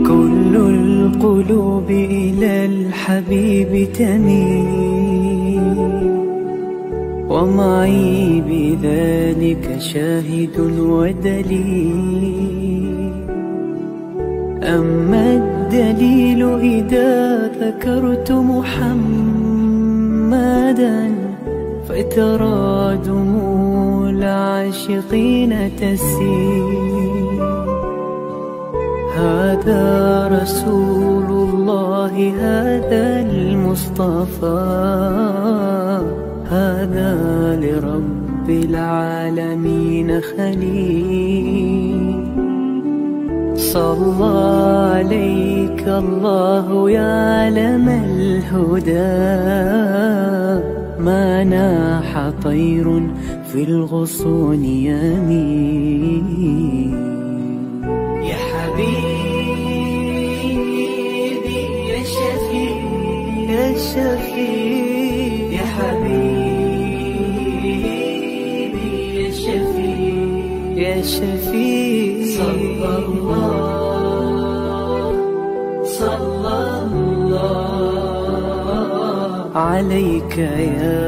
كل القلوب إلى الحبيب تميل، ومعي بذلك شاهد ودليل. أما الدليل إذا ذكرت محمدا فترى دموع العاشقين تسيل. هذا رسول الله، هذا المصطفى، هذا لرب العالمين خليل. صلى عليك الله يا علم الهدى، ما ناح طير في الغصون يمين. يا حبيبي يا شفيع يا شفيع، يا حبيبي يا شفيع يا شفيع. صلى الله عليك يا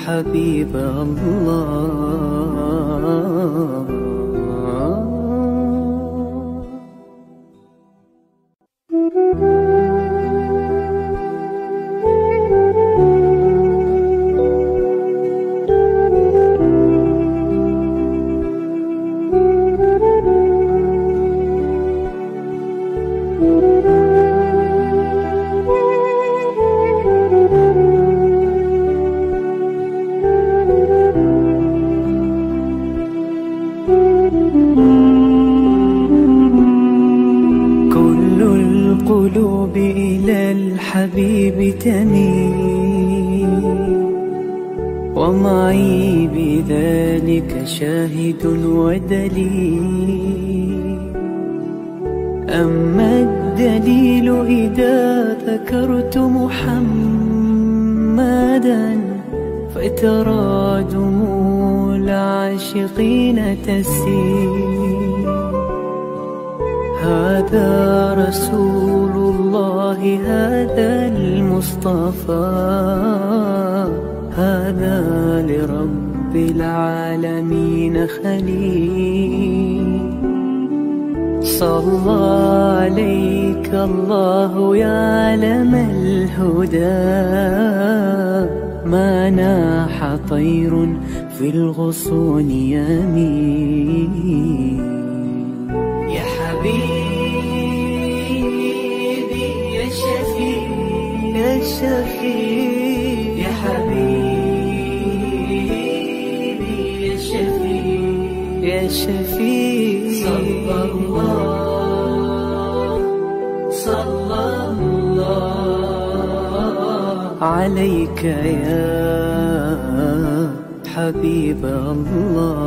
حبيب الله. كل القلوب إلى الحبيب تميل، ومعي بذلك شاهد ودليل. أما الدليل إذا ذكرت محمدا فترى دموع العاشقين تسيل. هذا رسول الله، هذا المصطفى، هذا لرب العالمين خليل. صلى عليك الله يا علم الهدى، ما ناح طير في الغصون يمين. يا حبيبي يا شفيع يا شفيع، يا حبيبي يا شفيع يا شفيع. صلى الله عليك يا حبيب الله.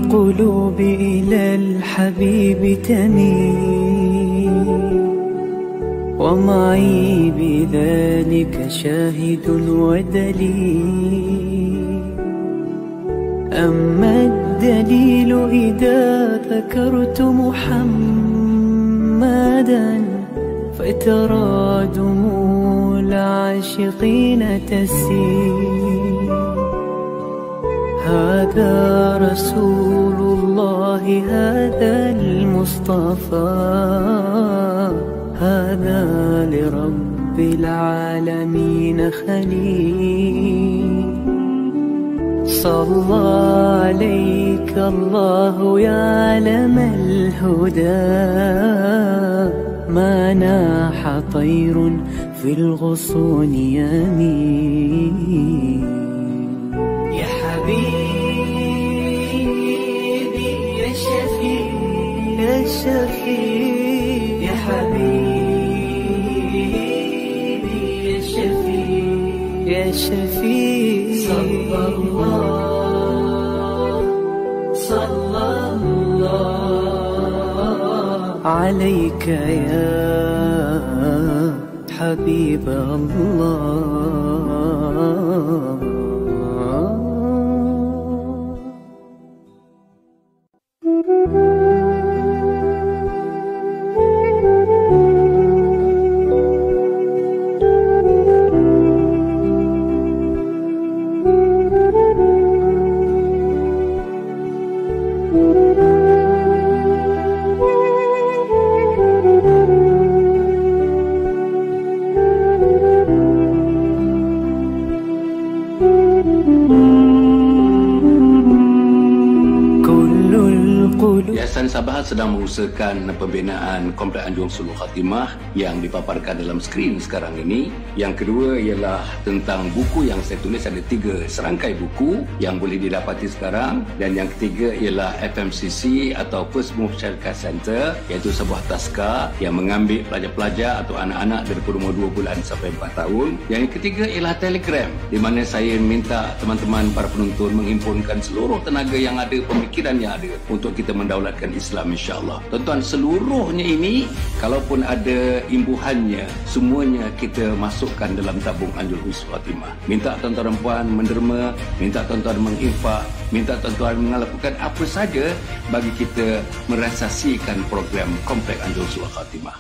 القلوب إلى الحبيب تميل، ومعي بذلك شاهد ودليل. أما الدليل إذا ذكرت محمدا وترى دموع العاشقين تسيل. هذا رسول الله، هذا المصطفى، هذا لرب العالمين خليل. صلى عليك الله يا علم الهدى، ما ناح طير في الغصون يمين. يا حبيبي يا شفيع يا شفيع، يا حبيبي يا شفيع يا شفيع. صلى الله عليك يا حبيب الله. Yayasan Sabah sedang mengusahakan pembinaan Komplek Anjung Sulul Khatimah yang dipaparkan dalam skrin sekarang ini. Yang kedua ialah tentang buku yang saya tulis, ada 3 serangkai buku yang boleh didapati sekarang. Dan yang ketiga ialah FMCC atau First Move Childcare Center, iaitu sebuah taska yang mengambil pelajar-pelajar atau anak-anak dari umur 2 bulan sampai 4 tahun. Yang ketiga ialah Telegram, di mana saya minta teman-teman para penonton menghimpunkan seluruh tenaga yang ada, pemikiran yang ada untuk kita mendaulatkan Islam, insya-Allah. Tuan-tuan, seluruhnya ini kalaupun ada imbuhannya, semuanya kita masukkan dalam tabung Anjung Sulul Khatimah. Minta tuan-tuan dan puan menderma, minta tuan-tuan menginfak, minta tuan-tuan melakukan apa saja bagi kita merealisasikan program Komplek Anjung Sulul Khatimah.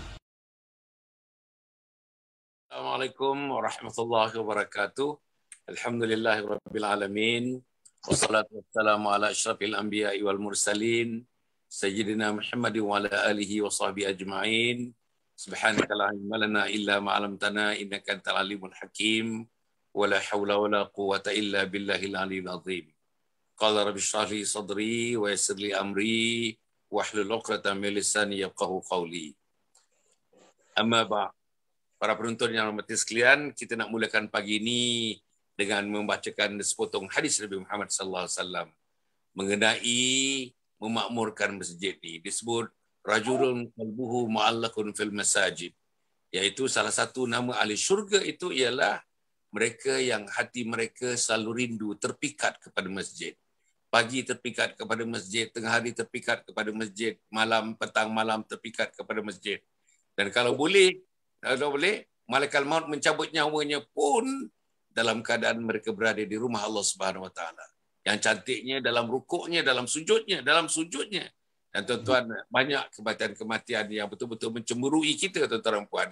Assalamualaikum warahmatullahi wabarakatuh. Alhamdulillahirabbil alamin. Wassalatu wassalamu ala asyrafil anbiya'i wal mursalin sayyidina Muhammad wa ala alihi wa sahbihi ajma'in. Subhanaka la ilma lana illa ma 'allamtana innaka antal alimul hakim. Wa la haula wa la quwwata illa billahil aliyyil azim. Qala rabbi shrah li sadri wa yassir li amri wahlul 'uqdatam min lisani yafqahu qawli. Amma ba'd. Para penonton yang hormati sekalian, kita nak mulakan pagi ini dengan membacakan sepotong hadis Nabi Muhammad sallallahu alaihi wasallam mengenai memakmurkan masjid ini. Disebut rajulun qalbuhu mu'allaqun fil masajid, iaitu salah satu nama ahli syurga itu ialah mereka yang hati mereka selalu rindu, terpikat kepada masjid. Pagi terpikat kepada masjid, tengah hari terpikat kepada masjid, malam, petang malam terpikat kepada masjid. Dan kalau boleh, malaikat maut mencabut nyawanya pun dalam keadaan mereka berada di rumah Allah Subhanahu Wa Taala. Yang cantiknya dalam rukuknya, dalam sujudnya. Dan tuan-tuan, banyak kematian-kematian yang betul-betul mencemburui kita, tuan-tuan dan puan.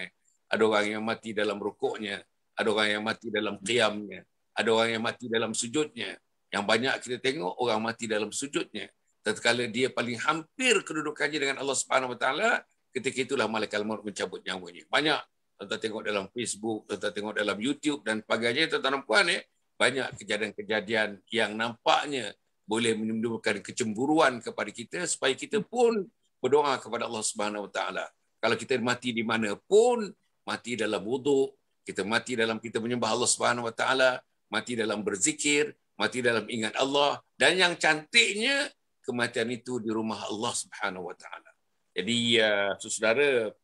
Ada orang yang mati dalam rukuknya, ada orang yang mati dalam qiyamnya, ada orang yang mati dalam sujudnya. Yang banyak kita tengok orang mati dalam sujudnya. Tatkala dia paling hampir kedudukannya dengan Allah Subhanahu Wa Taala, ketika itulah malaikat maut mencabut nyawanya. Banyak tuan-tuan tengok dalam Facebook, tuan-tuan tengok dalam YouTube dan sebagainya, tuan-tuan dan puan, banyak kejadian-kejadian yang nampaknya boleh menimbulkan kecemburuan kepada kita supaya kita pun berdoa kepada Allah Subhanahu Wa Taala. Kalau kita mati di mana pun, mati dalam wuduk, kita mati dalam kita menyembah Allah Subhanahu Wa Taala, mati dalam berzikir, mati dalam ingat Allah, dan yang cantiknya kematian itu di rumah Allah Subhanahu Wa Taala. Jadi saudara,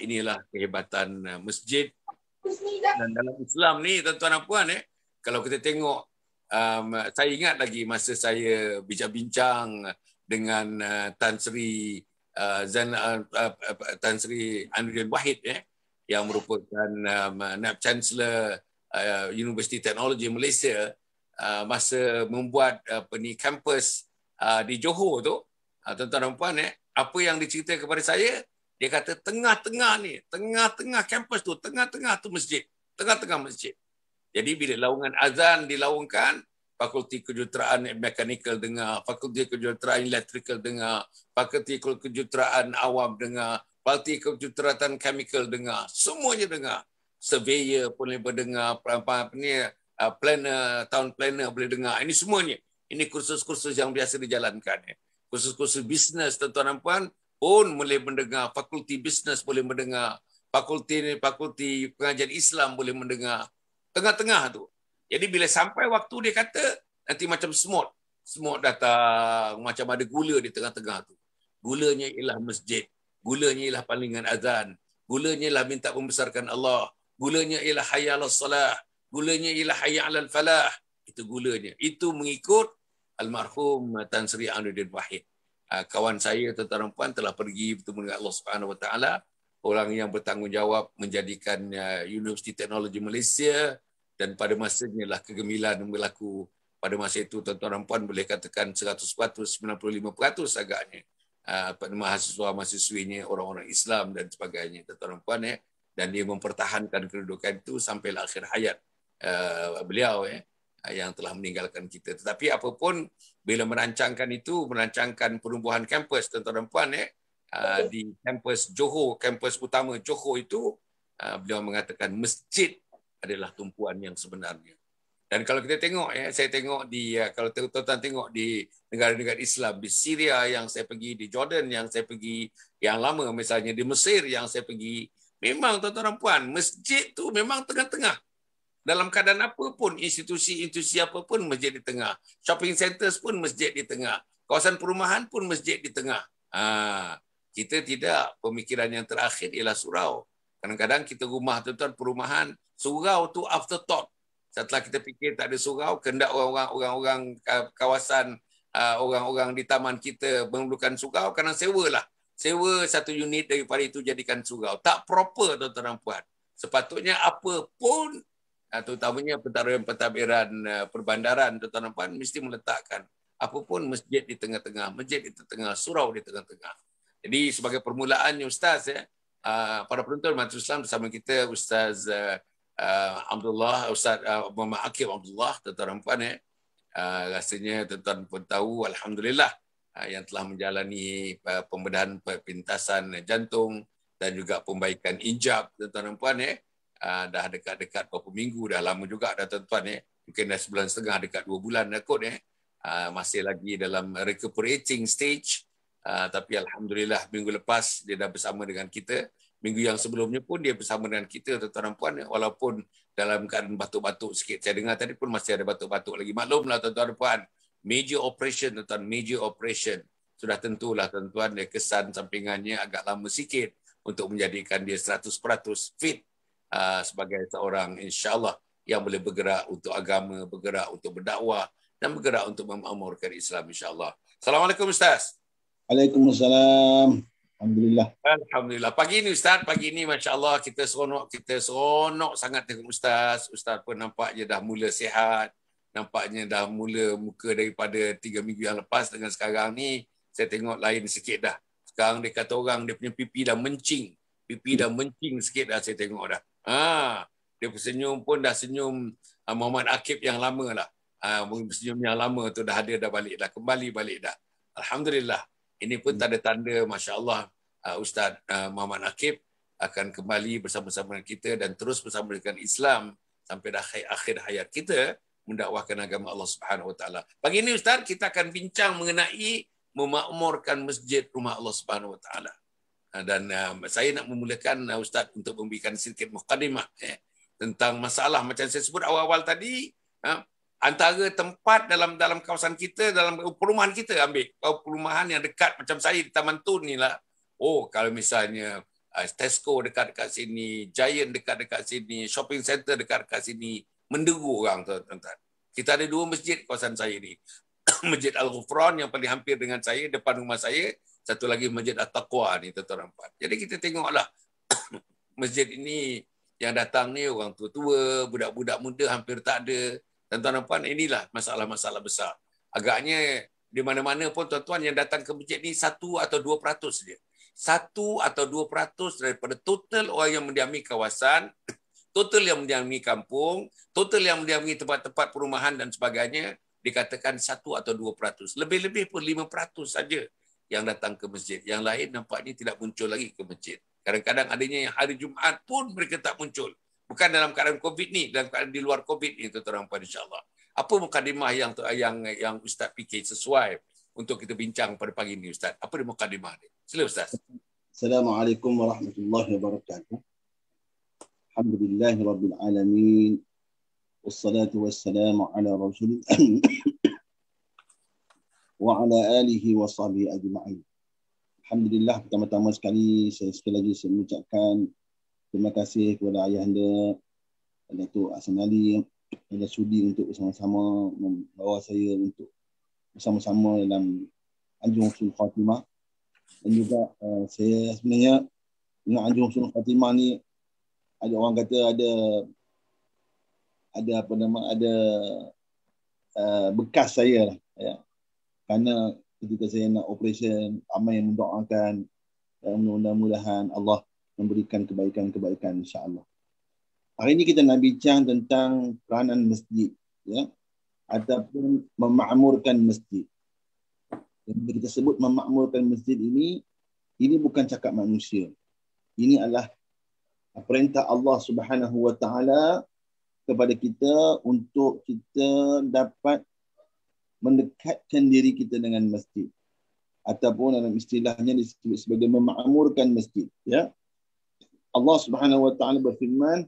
inilah kehebatan masjid. Dan dalam Islam ni, tuan-tuan dan puan, kalau kita tengok, saya ingat lagi masa saya bincang-bincang dengan Tan Sri Annurin Wahid, yang merupakan Naib Chancellor Universiti Teknologi Malaysia, masa membuat kampus di Johor tu, tuan-tuan dan puan, apa yang dicerita kepada saya, Dia kata tengah-tengah ni, tengah-tengah kampus tu, tengah-tengah tu masjid. Tengah-tengah masjid. Jadi bila laungan azan dilaungkan, Fakulti Kejuruteraan Mekanikal dengar, Fakulti Kejuruteraan Elektrikal dengar, Fakulti Kejuruteraan Awam dengar, Fakulti Kejuruteraan Chemical dengar, semuanya dengar. Surveyor boleh berdengar, planner, town planner boleh dengar. Ini semuanya. Ini kursus-kursus yang biasa dijalankan. Kursus-kursus bisnes, tuan-tuan dan puan, pun boleh mendengar. Fakulti bisnes boleh mendengar. Fakulti pengajian Islam boleh mendengar. Tengah-tengah tu. Jadi bila sampai waktu dia kata, nanti macam semut. Semut datang, macam ada gula di tengah-tengah tu. Gulanya ialah masjid. Gulanya ialah panglingan azan. Gulanya ialah minta membesarkan Allah. Gulanya ialah hayya 'alas salah. Gulanya ialah hayya 'alal falah. Itu gulanya. Itu mengikut almarhum Tan Sri Aminuddin Wahid. Kawan saya, tuan-tuan dan puan, telah pergi bertemu dengan Allah Subhanahu Wa Taala. Orang yang bertanggungjawab menjadikan Universiti Teknologi Malaysia, dan pada masanya lah kegemilan berlaku. Pada masa itu, tuan-tuan dan puan, boleh katakan 100%, 95% agaknya. Mahasiswa-mahasiswinya orang-orang Islam dan sebagainya, tuan-tuan dan puan. Dan dia mempertahankan kedudukan itu sampai akhir hayat beliau yang telah meninggalkan kita. Tetapi apapun, bila merancangkan itu, merancangkan perumbuhan kampus, tuan-tuan dan puan, di kampus Johor, kampus utama Johor itu, beliau mengatakan masjid adalah tumpuan yang sebenarnya. Dan kalau kita tengok, saya tengok di, kalau tuan-tuan tengok di negara-negara Islam, di Syria yang saya pergi, di Jordan yang saya pergi, yang lama misalnya di Mesir yang saya pergi, memang tuan-tuan dan puan, masjid tu memang tengah-tengah. Dalam keadaan apa pun, institusi apa pun masjid di tengah. Shopping centers pun masjid di tengah. Kawasan perumahan pun masjid di tengah. Kita tidak, pemikiran yang terakhir ialah surau. Kadang-kadang kita rumah tuan-tuan, perumahan, surau tu afterthought. Setelah kita fikir tak ada surau, kehendak orang-orang kawasan, orang-orang di taman kita memerlukan surau, kadang sewalah. Sewa satu unit daripada itu jadikan surau. Tak proper, tuan-tuan dan puan. Sepatutnya apa pun, terutamanya pentadbiran perbandaran, tuan-tuan dan puan, mesti meletakkan apapun masjid di tengah-tengah, masjid di tengah, surau di tengah-tengah. Jadi sebagai permulaannya Ustaz, para penonton Majlis Islam bersama kita, Ustaz Abdullah, Ustaz Muhammad Akib Abdullah, tuan-tuan dan puan, rasanya tuan-tuan pun tahu, alhamdulillah, yang telah menjalani pembedahan pintasan jantung dan juga pembaikan injap, tuan-tuan dan puan, dah dekat-dekat beberapa minggu, dah lama juga dah tuan-tuan, mungkin dah 1.5 bulan, dekat 2 bulan dah kot, masih lagi dalam recuperating stage, tapi alhamdulillah minggu lepas dia dah bersama dengan kita. Minggu yang sebelumnya pun dia bersama dengan kita, tuan-tuan dan puan, walaupun dalam keadaan batuk-batuk sikit. Saya dengar tadi pun masih ada batuk-batuk lagi. Maklumlah tuan-tuan dan puan, major operation, tuan-tuan, major operation. Sudah tentulah tuan-tuan, kesan sampingannya agak lama sikit untuk menjadikan dia 100% fit sebagai seorang insya-Allah yang boleh bergerak untuk agama, bergerak untuk berdakwah dan bergerak untuk memakmurkan Islam insya-Allah. Assalamualaikum Ustaz. Waalaikumsalam. Alhamdulillah. Alhamdulillah. Pagi ni Ustaz, pagi ni masya-Allah kita seronok sangat dengan Ustaz. Ustaz pun nampaknya dah mula sihat. Nampaknya dah mula muka daripada 3 minggu yang lepas dengan sekarang ni saya tengok lain sikit dah. Sekarang dia kata orang dia punya pipi dah mencing. Pipi dah mencing sikit dah saya tengok dah. Dia senyum pun dah senyum Muhammad Akib yang lama lah. Senyum yang lama tu dah ada dah balik dah. Kembali balik dah. Alhamdulillah. Ini pun tanda-tanda masya-Allah Ustaz Muhammad Akib akan kembali bersama-sama dengan kita dan terus bersama dengan Islam sampai akhir hayat kita mendakwahkan agama Allah Subhanahu Wa Taala. Pagi ini Ustaz kita akan bincang mengenai memakmurkan masjid rumah Allah Subhanahu Wa Taala. Dan saya nak memulakan Ustaz untuk memberikan sedikit mukadimah tentang masalah macam saya sebut awal-awal tadi, antara tempat dalam kawasan kita, dalam perumahan kita ambil. Perumahan yang dekat macam saya di Taman Tun ni lah. Oh, kalau misalnya Tesco dekat-dekat sini, Giant dekat-dekat sini, shopping center dekat-dekat sini, menderu orang tuan-tuan. Kita ada 2 masjid kawasan saya ni. Masjid Al-Ghufran yang paling hampir dengan saya, depan rumah saya. Satu lagi Masjid At-Taqwa ni tuan-tuan. Jadi kita tengoklah masjid ini yang datang ni orang tua-tua, budak-budak muda hampir tak ada. Tuan-tuan dan puan, inilah masalah-masalah besar. Agaknya di mana-mana pun tuan-tuan yang datang ke masjid ni 1 atau 2% saja. 1 atau 2% daripada total orang yang mendiami kawasan, total yang mendiami kampung, total yang mendiami tempat-tempat perumahan dan sebagainya, dikatakan 1 atau 2%. Lebih-lebih pun 5% saja yang datang ke masjid. Yang lain nampaknya tidak muncul lagi ke masjid. Kadang-kadang adanya yang hari Jumaat pun mereka tak muncul. Bukan dalam keadaan COVID ni, dalam keadaan di luar COVID ni, tuan-tuan puan, insya-Allah. Apa mukadimah yang Ustaz fikir sesuai untuk kita bincang pada pagi ini, Ustaz? Apa dia mukadimah dia? Sila, Ustaz. Assalamualaikum warahmatullahi wabarakatuh. Alhamdulillahi rabbil alamin. Wassalatu wassalamu ala rasulillah wa ala alihi wa sahbihi ajma'in. Alhamdulillah, pertama-tama sekali saya mengucapkan terima kasih kepada ayahanda Datuk Hasan Ali yang sudi untuk bersama-sama membawa saya untuk bersama-sama dalam Anjung Husnul Khatimah. Dan juga saya sebenarnya dengan Anjung Husnul Khatimah ni, ada orang kata ada bekas saya lah, ya. Kerana ketika saya nak operation, ramai yang mendoakan, dan mudah-mudahan Allah memberikan kebaikan-kebaikan, insya-Allah. Hari ini kita nak bincang tentang peranan masjid, ya, ataupun memakmurkan masjid. Yang kita sebut memakmurkan masjid ini bukan cakap manusia. Ini adalah perintah Allah Subhanahu Wa Taala kepada kita untuk kita dapat mendekatkan diri kita dengan masjid, ataupun dalam istilahnya disebut sebagai memakmurkan masjid, ya. Allah Subhanahu Wa Taala berfirman,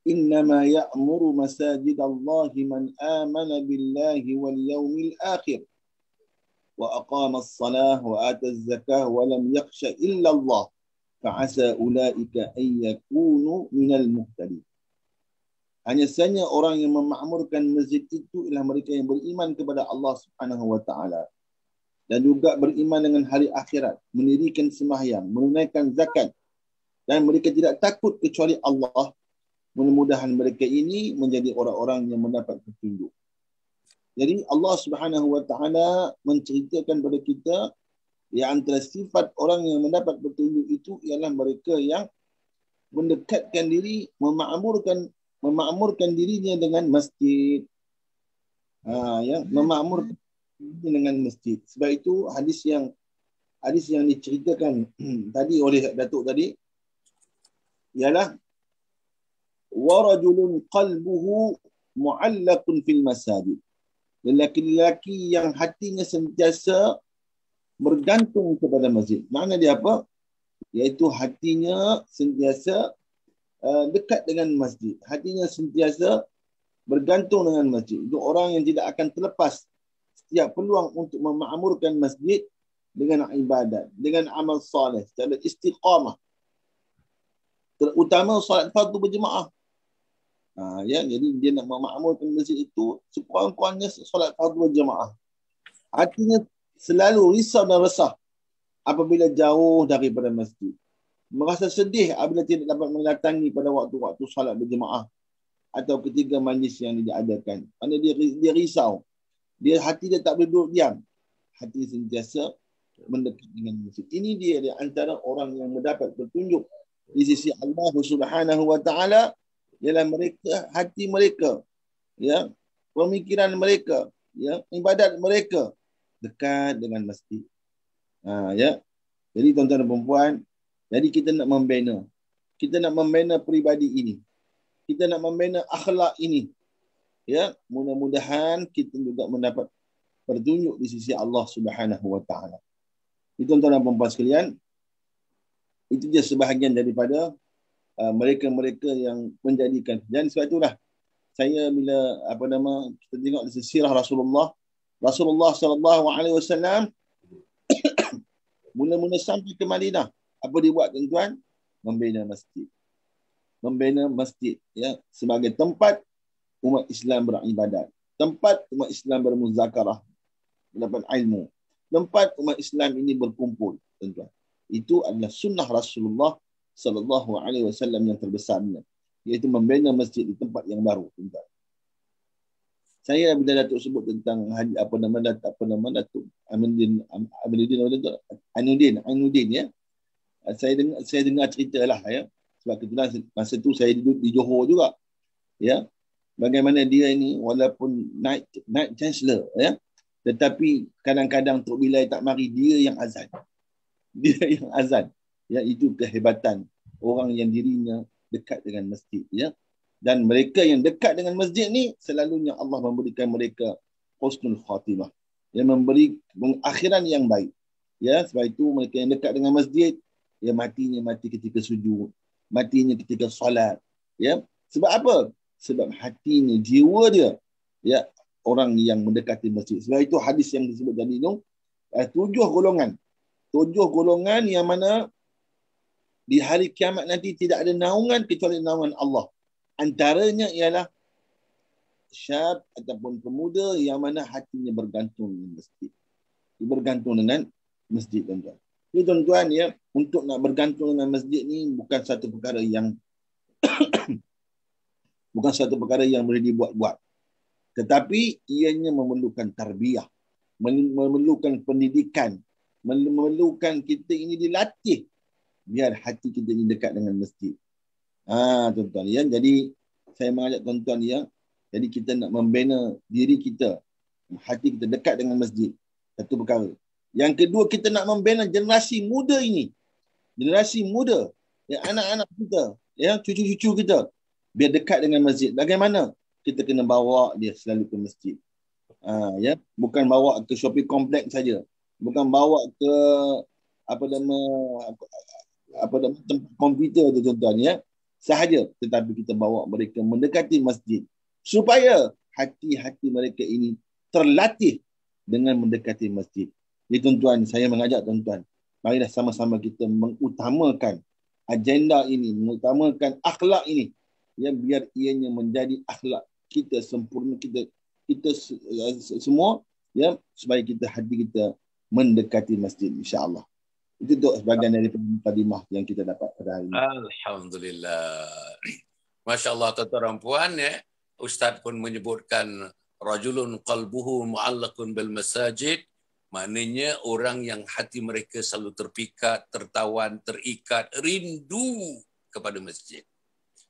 innama ya'muru masajid Allah man amana billahi wal yawmil akhir wa aqama as-salah wa ata az-zakah wa lam yakhsha illa Allah fa'asa ulaika an yakunu minal muhtadin. Hanya saja orang yang memakmurkan masjid itu ialah mereka yang beriman kepada Allah Subhanahu Wa Taala dan juga beriman dengan hari akhirat, mendirikan sembahyang, menunaikan zakat, dan mereka tidak takut kecuali Allah. Mudah-mudahan mereka ini menjadi orang-orang yang mendapat petunjuk. Jadi Allah Subhanahu Wa Taala menceritakan kepada kita yang antara sifat orang yang mendapat petunjuk itu ialah mereka yang mendekatkan diri, memakmurkan dirinya dengan masjid. Ya, memakmurkan diri dengan masjid. Sebab itu hadis yang diceritakan tadi oleh Datuk tadi ialah warajulun qalbuhu mu'allaqun fil masajid. Lelaki-lelaki yang hatinya sentiasa bergantung kepada masjid. Makna dia apa? Iaitu hatinya sentiasa dekat dengan masjid. Hatinya sentiasa bergantung dengan masjid. Itu orang yang tidak akan terlepas setiap peluang untuk memakmurkan masjid dengan ibadat, dengan amal soleh, secara istiqamah. Terutama solat fardu berjemaah. Ya, jadi dia nak memakmurkan masjid itu sekurang-kurangnya solat fardu berjemaah. Hatinya selalu risau dan resah apabila jauh daripada masjid. Merasa sedih apabila tidak dapat mendatangi pada waktu-waktu solat berjemaah atau ketika majlis yang diadakan. Kerana dia risau. Hati dia tak boleh duduk diam. Hati sentiasa mendekat dengan masjid. Ini dia antara orang yang mendapat petunjuk di sisi Allah Subhanahu Wa Taala, ialah mereka, hati mereka, ya, pemikiran mereka, ya, ibadat mereka dekat dengan masjid. Ya. Jadi tuan-tuan dan puan-puan, jadi kita nak membina peribadi ini. Kita nak membina akhlak ini. Ya, mudah-mudahan kita juga mendapat petunjuk di sisi Allah Subhanahu Wa Taala. Itu tuan-tuan dan puan-puan sekalian, itu dia sebahagian daripada mereka-mereka yang menjadikan. Dan sebab itulah saya bila kita tengok di sirah Rasulullah sallallahu alaihi wasallam mula-mula sampai ke Madinah, apa dia buat tuan-tuan? Membina masjid, ya, sebagai tempat umat Islam beribadat, tempat umat Islam bermuzakarah, mendapat ilmu, tempat umat Islam ini berkumpul, tuan-tuan. Itu adalah sunnah Rasulullah sallallahu alaihi wasallam yang terbesarnya, iaitu membina masjid di tempat yang baru, tuan-tuan. Saya bila Datuk sebut tentang Datuk Ainuddin ya. Saya dengar cerita lah ya. Sebab kebetulan masa tu saya duduk di Johor juga. Ya. Bagaimana dia ini walaupun naik chancellor ya. Tetapi kadang-kadang Tok Bilal tak mari, dia yang azan. Dia yang azan. Ya, itu kehebatan orang yang dirinya dekat dengan masjid ya. Dan mereka yang dekat dengan masjid ni selalunya Allah memberikan mereka husnul khatimah. Yang memberi akhiran yang baik. Ya, sebab itu mereka yang dekat dengan masjid, ya matinya mati ketika sujud, matinya ketika solat. Ya, sebab apa? Sebab hatinya, jiwa dia, ya orang yang mendekati masjid. Sebab itu hadis yang disebut tadi tu, 7 golongan. 7 golongan yang mana di hari kiamat nanti tidak ada naungan kecuali naungan Allah. Antaranya ialah syab ataupun pemuda yang mana hatinya bergantung dengan masjid. Bergantung dengan masjid, tuan-tuan. Jadi tuan-tuan ya, untuk nak bergantung dengan masjid ni bukan satu perkara yang boleh dibuat-buat. Tetapi ianya memerlukan tarbiyah, memerlukan pendidikan, memerlukan kita ini dilatih biar hati kita ini dekat dengan masjid. Tuan-tuan ya, jadi saya mengajak tuan-tuan ya, jadi kita nak membina diri kita, hati kita dekat dengan masjid. Satu perkara. Yang kedua, kita nak membina generasi muda ini. Generasi muda, ya, anak-anak kita, ya, cucu-cucu kita, biar dekat dengan masjid. Bagaimana? Kita kena bawa dia selalu ke masjid. Ya, bukan bawa ke shopping kompleks saja. Bukan bawa ke tempat komputer tu, tuan-tuan ya. Sahaja, tetapi kita bawa mereka mendekati masjid supaya hati-hati mereka ini terlatih dengan mendekati masjid. Jadi tuan-tuan, saya mengajak tuan-tuan, marilah sama-sama kita mengutamakan agenda ini, mengutamakan akhlak ini, ya, biar ianya menjadi akhlak kita sempurna, kita semua, ya, supaya kita hati kita mendekati masjid, insya-Allah. Itu sebahagian dari mukadimah yang kita dapat pada hari ini. Alhamdulillah. Masya Allah, tuan-tuan dan puan ya. Ustaz pun menyebutkan rajulun qalbuhu mu'allaqun bil masajid. Maknanya orang yang hati mereka selalu terpikat, tertawan, terikat, rindu kepada masjid.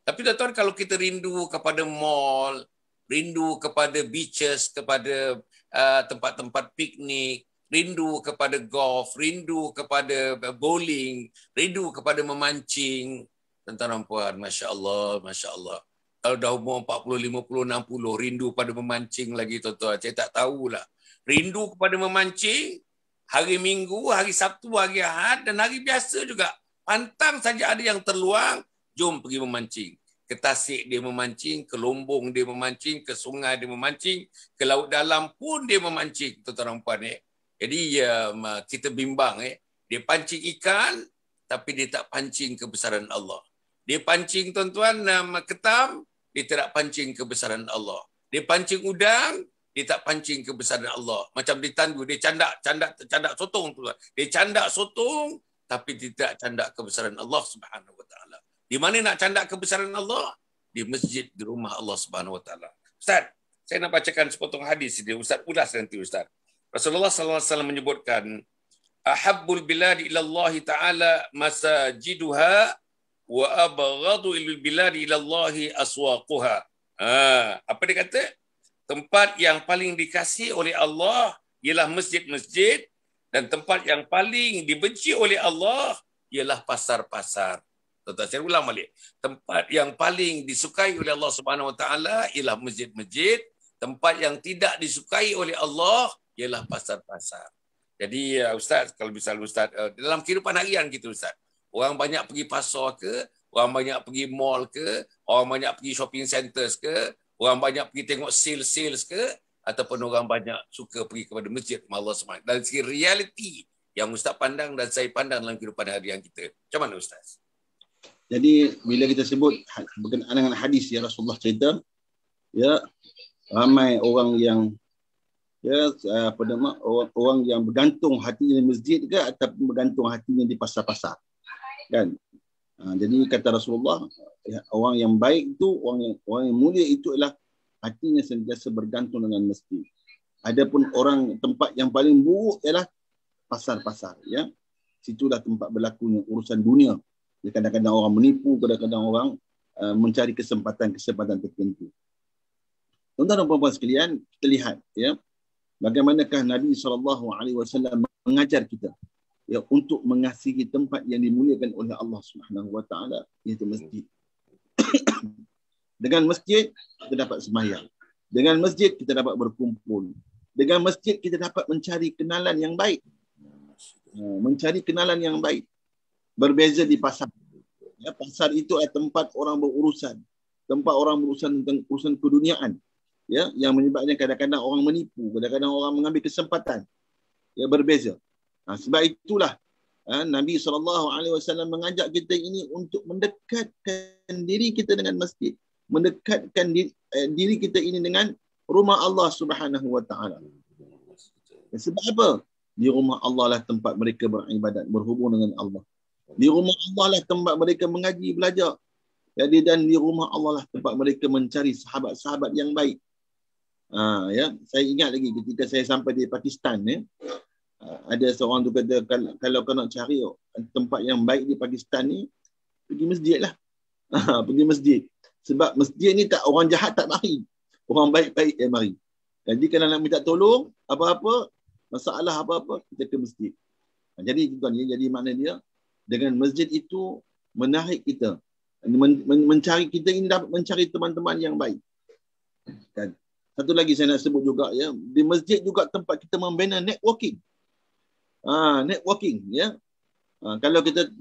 Tapi tuan-tuan, kalau kita rindu kepada mall, rindu kepada beaches, kepada tempat-tempat piknik, rindu kepada golf, rindu kepada bowling, rindu kepada memancing. Tuan-tuan dan puan, Masya Allah, Masya Allah. Kalau dah umur 40, 50, 60, rindu pada memancing lagi, tuan-tuan. Saya tak tahulah. Rindu kepada memancing, hari Minggu, hari Sabtu, hari Ahad dan hari biasa juga. Pantang saja ada yang terluang, jom pergi memancing. Ke tasik dia memancing, ke Lombong dia memancing, ke sungai dia memancing, ke laut dalam pun dia memancing, tuan-tuan dan puan. Jadi kita bimbang. Dia pancing ikan, tapi dia tak pancing kebesaran Allah. Dia pancing, tuan-tuan, ketam, dia tidak pancing kebesaran Allah. Dia pancing udang, dia tak pancing kebesaran Allah. Macam di tandu, dia candak sotong, tuan. Dia candak sotong, tapi tidak candak kebesaran Allah Subhanahu Wa Taala. Di mana nak candak kebesaran Allah? Di masjid, di rumah Allah Subhanahu Wa Taala. Ustaz, saya nak bacakan sepotong hadis ini. Ustaz ulas nanti, Ustaz. Rasulullah SAW menyebutkan, ahabbul biladi ilallahi ta'ala masajiduha wa abghadu ilal biladi ilallahi aswaquha. Apa dia kata? Tempat yang paling dikasihi oleh Allah ialah masjid-masjid, dan tempat yang paling dibenci oleh Allah ialah pasar-pasar. Saya ulang balik. Tempat yang paling disukai oleh Allah Subhanahu Wa Taala ialah masjid-masjid. Tempat yang tidak disukai oleh Allah ialah pasar-pasar. Jadi Ustaz, kalau misalnya Ustaz, dalam kehidupan harian kita Ustaz, orang banyak pergi pasar ke, orang banyak pergi mall ke, orang banyak pergi shopping centers ke, orang banyak pergi tengok sales ke, ataupun orang banyak suka pergi kepada masjid Allah SWT. Dari segi realiti yang Ustaz pandang dan saya pandang dalam kehidupan harian kita. Macam mana Ustaz? Jadi bila kita sebut berkenaan dengan hadis yang Rasulullah cerita, ya, ramai orang yang orang yang bergantung hatinya di masjid ke ataupun bergantung hatinya di pasar-pasar, kan? Jadi kata Rasulullah, orang yang baik itu, orang yang mulia itu adalah hatinya sentiasa bergantung dengan masjid. Adapun orang tempat yang paling buruk ialah pasar-pasar, ya. Situlah tempat berlakunya urusan dunia. Kadang-kadang orang menipu, kadang-kadang orang mencari kesempatan-kesempatan tertentu. Tuan-tuan dan puan-puan sekalian, kita lihat, ya, bagaimanakah Nabi SAW mengajar kita, ya, untuk mengasihi tempat yang dimuliakan oleh Allah Subhanahu Wa Taala, iaitu masjid. Dengan masjid kita dapat sembahyang. Dengan masjid kita dapat berkumpul. Dengan masjid kita dapat mencari kenalan yang baik. Mencari kenalan yang baik. Berbeza di pasar. Ya, pasar itu adalah tempat orang berurusan. Tempat orang berurusan tentang urusan keduniaan. Ya, yang menyebabkan kadang-kadang orang menipu, kadang-kadang orang mengambil kesempatan. Ya, berbeza. Sebab itulah Nabi SAW mengajak kita ini untuk mendekatkan diri kita dengan masjid. Mendekatkan diri kita ini dengan rumah Allah Subhanahu Wa Taala. Sebab apa? Di rumah Allah lah tempat mereka beribadat, berhubung dengan Allah. Di rumah Allah lah tempat mereka mengaji, belajar. Jadi, dan di rumah Allah lah tempat mereka mencari sahabat-sahabat yang baik. Ya, saya ingat lagi ketika saya sampai di Pakistan, ya, ada seorang tu kata, kalau kau nak cari tempat yang baik di Pakistan ni, pergi masjid lah. Pergi masjid. Sebab masjid ni tak, orang jahat tak mari. Orang baik-baik yang mari. Jadi kalau nak minta tolong, apa-apa, masalah apa-apa, kita ke masjid. Jadi tuan, jadi makna dia, dengan masjid itu menarik kita. Mencari kita ini dapat mencari teman-teman yang baik. Kan? Satu lagi saya nak sebut juga, ya, di masjid juga tempat kita membina networking. Networking, ya. Kalau kita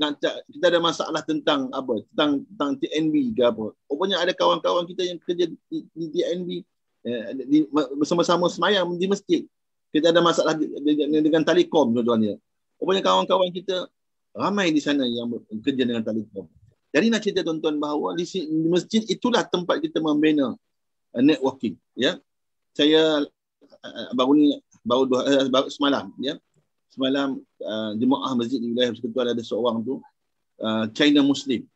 ada masalah tentang apa, tentang TNB ke apa, rupanya ada kawan-kawan kita yang kerja di TNB, bersama-sama semayang di masjid. Kita ada masalah dengan Telekom, contohnya. Rupanya kawan-kawan kita ramai di sana yang bekerja dengan Telekom. Jadi nak cerita tuan-tuan bahawa di masjid itulah tempat kita membina networking, ya. Saya baru semalam, ya. Semalam jemaah masjid di wilayah Persekutuan ada seorang tu China Muslim.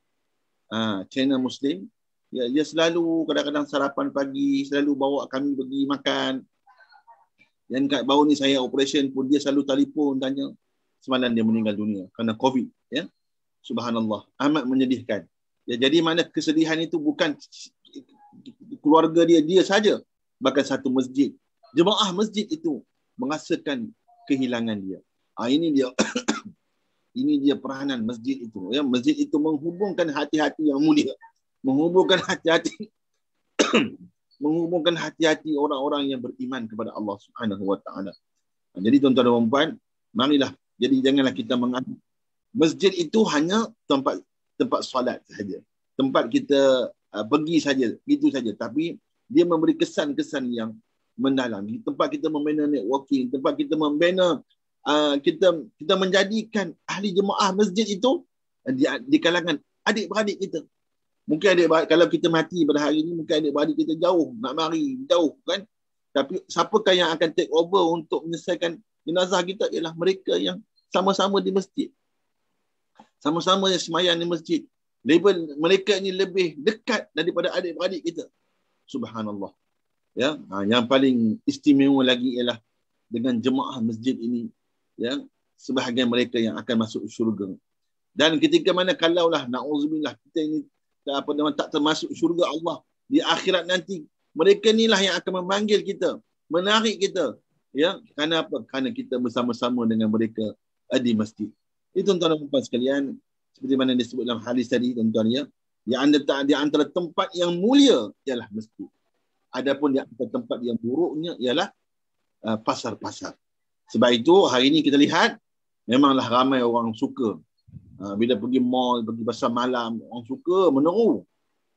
China Muslim, ya, dia selalu kadang-kadang sarapan pagi, selalu bawa kami pergi makan. Dan baru ni saya operation pun dia selalu telefon tanya. Semalam dia meninggal dunia kerana COVID, ya. Subhanallah, amat menyedihkan. Ya, jadi mana kesedihan itu bukan keluarga dia saja, bahkan satu masjid. Jemaah masjid itu merasakan kehilangan dia. Ini dia ini dia peranan masjid itu, ya. Masjid itu menghubungkan hati-hati yang mulia, menghubungkan hati-hati menghubungkan hati-hati orang-orang yang beriman kepada Allah Subhanahu Wa Taala. Jadi tuan-tuan dan puan-puan, marilah, jadi janganlah kita menganggap masjid itu hanya tempat solat saja, tempat kita pergi saja, itu saja. Tapi dia memberi kesan-kesan yang mendalam. Di tempat kita membina networking, tempat kita membina kita menjadikan ahli jemaah masjid itu di kalangan adik-beradik kita. Mungkin adik-beradik, kalau kita mati pada hari ini, mungkin adik-beradik kita jauh, nak mari jauh, kan. Tapi siapakah yang akan take over untuk menyelesaikan jenazah kita? Ialah mereka yang sama-sama di masjid, sama-sama yang semayang di masjid. Label mereka ini lebih dekat daripada adik-beradik kita. Subhanallah. Ya, yang paling istimewa lagi ialah dengan jemaah masjid ini, ya, sebahagian mereka yang akan masuk syurga. Dan ketika mana kalaulah na'udzubillah kita ini tak termasuk syurga Allah di akhirat nanti, mereka inilah yang akan memanggil kita, menarik kita, ya. Kerana apa? Kerana kita bersama-sama dengan mereka di masjid. Itu tuan-tuan dan puan sekalian, seperti mana disebut dalam hadis tadi, tuan-tuan, ya, di antara tempat yang mulia ialah masjid. Adapun di antara tempat yang buruknya ialah pasar-pasar. Sebab itu hari ini kita lihat memanglah ramai orang suka bila pergi mall, pergi pasar malam, orang suka meneru,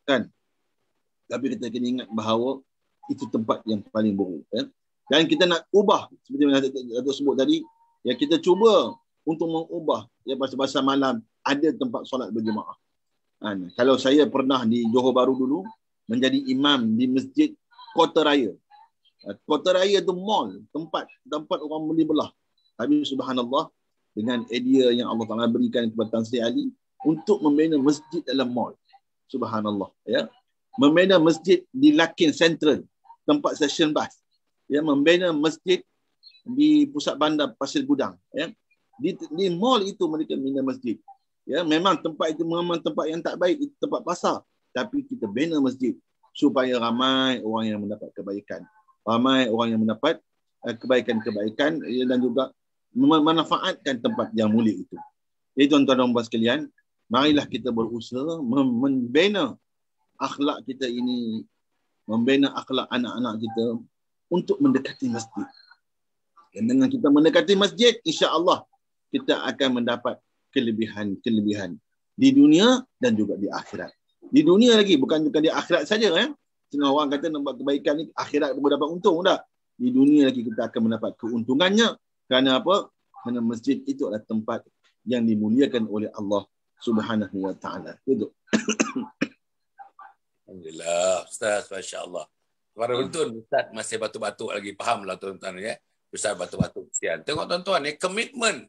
kan. Tapi kita kena ingat bahawa itu tempat yang paling buruk, ya. Dan kita nak ubah seperti yang Datuk sebut tadi, ya, kita cuba untuk mengubah, ya, pasar-pasar malam ada tempat solat berjemaah. Kalau saya pernah di Johor Bahru dulu menjadi imam di masjid Kota Raya. Kota Raya tu mall, tempat orang beli belah. Tapi subhanallah, dengan idea yang Allah Taala berikan kepada Tan Sri Ali untuk membina masjid dalam mall. Subhanallah, ya. Membina masjid di Lakin Central. tempat stesen bas. Ya, membina masjid di pusat bandar Pasir Gudang. Ya. Di mall itu mereka bina masjid. Ya, memang tempat itu memang tempat yang tak baik, itu tempat pasar. Tapi kita bina masjid supaya ramai orang yang mendapat kebaikan. Ramai orang yang mendapat kebaikan-kebaikan dan juga memanfaatkan tempat yang mulia itu. Jadi tuan-tuan dan puan sekalian, marilah kita berusaha membina akhlak kita ini, membina akhlak anak-anak kita untuk mendekati masjid. Dan dengan kita mendekati masjid, insya-Allah kita akan mendapat kelebihan di dunia dan juga di akhirat. Di dunia lagi, bukan di akhirat saja. Setengah orang kata nak buat kebaikan ni, akhirat baru dapat untung. Tak. Di dunia lagi kita akan mendapat keuntungannya. Kerana apa? Kerana masjid itu adalah tempat yang dimuliakan oleh Allah Subhanahu wa taala. Itu. Alhamdulillah, Ustaz, masya-Allah. Para betul Ustaz masih batuk-batuk lagi, fahamlah tuan-tuan ya. Ustaz batuk-batuk kesian. Tengok tuan-tuan ni komitmen.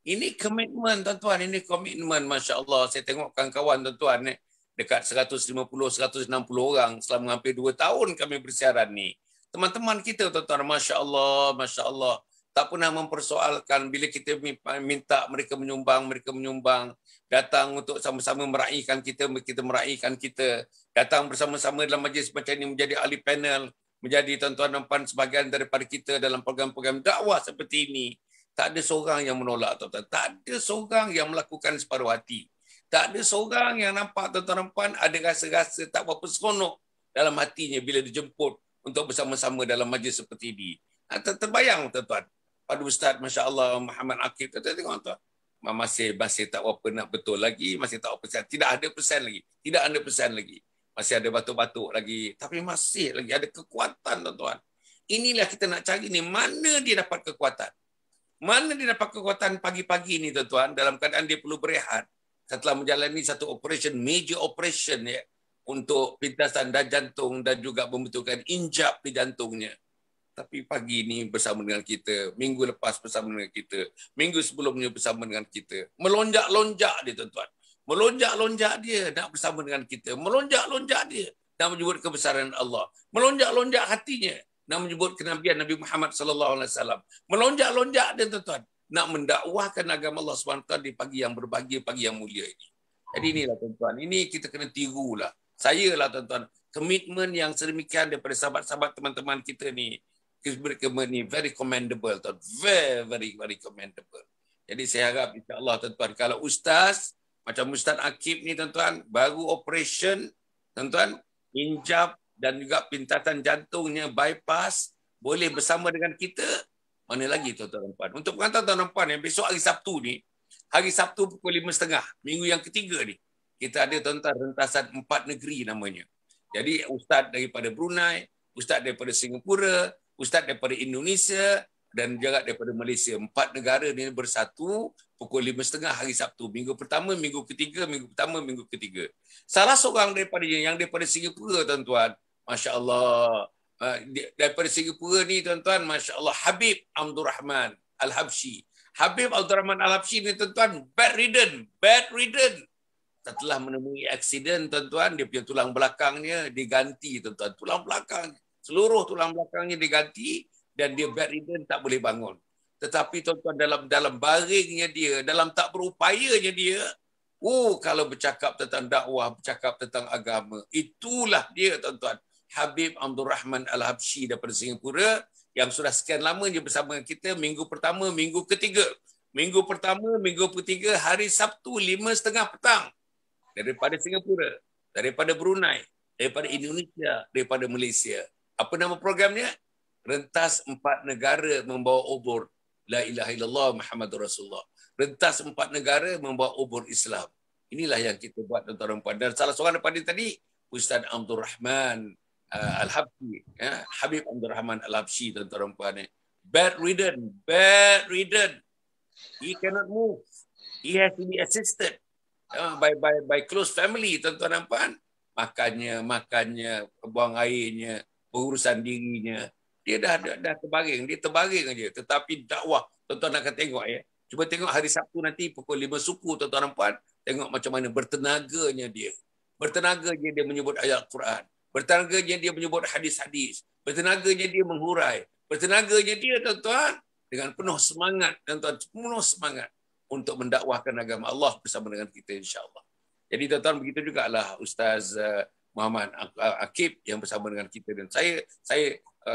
Ini komitmen tuan-tuan, ini komitmen, masya-Allah. Saya tengok kawan-kawan tuan-tuan ni dekat 150-160 orang selama hampir 2 tahun kami bersiaran ni. Teman-teman kita tuan-tuan, masya-Allah, masya-Allah, tak pernah mempersoalkan bila kita minta mereka menyumbang, datang untuk sama-sama meraihkan kita meraihkan kita, datang bersama-sama dalam majlis macam ini menjadi ahli panel, menjadi tuan-tuan dan puan sebahagian daripada kita dalam program-program dakwah seperti ini. Tak ada seorang yang menolak, tuan-tuan. Tak ada seorang yang melakukan separuh hati. Tak ada seorang yang nampak, tuan-tuan dan puan, ada rasa-rasa tak berapa seronok dalam hatinya bila dijemput untuk bersama-sama dalam majlis seperti ini. Terbayang, tuan-tuan. Pada Ustaz, masya-Allah, Muhammad Akif, tuan-tuan tengok, tuan. Masih tak berapa nak betul lagi, masih tak berapa persen. Tidak ada persen lagi. Tidak ada persen lagi. Masih ada batuk-batuk lagi. Tapi masih lagi ada kekuatan, tuan-tuan. Inilah kita nak cari ni. Mana dia dapat kekuatan? Mana dia dapat kekuatan pagi-pagi ni, tuan-tuan, dalam keadaan dia perlu berehat setelah menjalani satu operation, major operation ya, untuk pintasan dan jantung dan juga membutuhkan injap di jantungnya. Tapi pagi ini bersama dengan kita, minggu lepas bersama dengan kita, minggu sebelumnya bersama dengan kita. Melonjak-lonjak dia, tuan-tuan. Melonjak-lonjak dia nak bersama dengan kita. Melonjak-lonjak dia nak menyebut kebesaran Allah. Melonjak-lonjak hatinya nak menyebut kenabian Nabi Muhammad sallallahu alaihi wasallam. Melonjak-lonjak dia, tuan-tuan, nak mendakwahkan agama Allah SWT di pagi yang berbahagia, pagi yang mulia ini. Jadi inilah, tuan-tuan, ini kita kena tirulah. Saya lah, tuan-tuan, komitmen yang sedemikian daripada sahabat-sahabat teman-teman kita ni, ni very commendable, tuan. Very, very commendable. Jadi saya harap, insya-Allah, tuan-tuan, kalau Ustaz, macam Ustaz Akif ni, tuan-tuan, baru operation, tuan-tuan, injap dan juga pintasan jantungnya bypass, boleh bersama dengan kita, mana lagi, tuan-tuan dan puan. Untuk pengantar tuan-tuan dan puan, yang besok hari Sabtu pukul 5.30, minggu yang ketiga ni, kita ada, tuan-tuan, rentasan 4 negeri namanya. Jadi Ustaz daripada Brunei, Ustaz daripada Singapura, Ustaz daripada Indonesia dan juga daripada Malaysia. 4 negara ni bersatu pukul 5.30 hari Sabtu. Minggu pertama, minggu ketiga, minggu pertama, minggu ketiga. Salah seorang daripadanya yang daripada Singapura, tuan-tuan, masya-Allah. Daripada Singapura ni, tuan-tuan, masya-Allah, Habib Abdul Rahman Al-Habsyi. Habib Abdul Rahman Al-Habsyi ni, tuan-tuan, bedridden. Setelah menemui aksiden, tuan-tuan, dia punya tulang belakangnya diganti, tuan-tuan. Tulang belakang, seluruh tulang belakangnya diganti dan dia bedridden, tak boleh bangun. Tetapi, tuan-tuan, dalam baringnya dia, dalam tak berupayanya dia, kalau bercakap tentang dakwah, bercakap tentang agama, itulah dia, tuan-tuan. Habib Abdul Rahman Al-Habsyi daripada Singapura yang sudah sekian lama dia bersama kita, minggu pertama, minggu ketiga. Minggu pertama, minggu ketiga, hari Sabtu 5.30 petang. Daripada Singapura, daripada Brunei, daripada Indonesia, daripada Malaysia. Apa nama programnya? Rentas 4 negara membawa obor La ilaha illallah Muhammadur Rasulullah. Rentas 4 negara membawa obor Islam. Inilah yang kita buat, tuan-tuan dan puan. Dan salah seorang daripada tadi, Ustaz Abdul Rahman Al-Habsyi, Habib Abdul Rahman Al-Habsyi, tuan-tuan dan puan. Bedridden. He cannot move. He has to be assisted by close family, tuan-tuan dan puan. Makannya, buang airnya, pengurusan dirinya. Dia dah terbaring. Dia terbaring aja. Tetapi dakwah, tuan-tuan akan tengok ya. Cuba tengok hari Sabtu nanti pukul 5 suku, tuan-tuan dan puan. Tengok macam mana bertenaganya dia. Bertenaganya dia menyebut ayat Quran. Bertenaganya dia menyebut hadis-hadis. Bertenaganya dia menghurai. Bertenaganya dia, tuan-tuan, dengan penuh semangat, tuan-tuan, penuh semangat untuk mendakwahkan agama Allah bersama dengan kita, insya-Allah. Jadi tuan-tuan, begitu jugalah Ustaz Muhammad Akib yang bersama dengan kita. Dan saya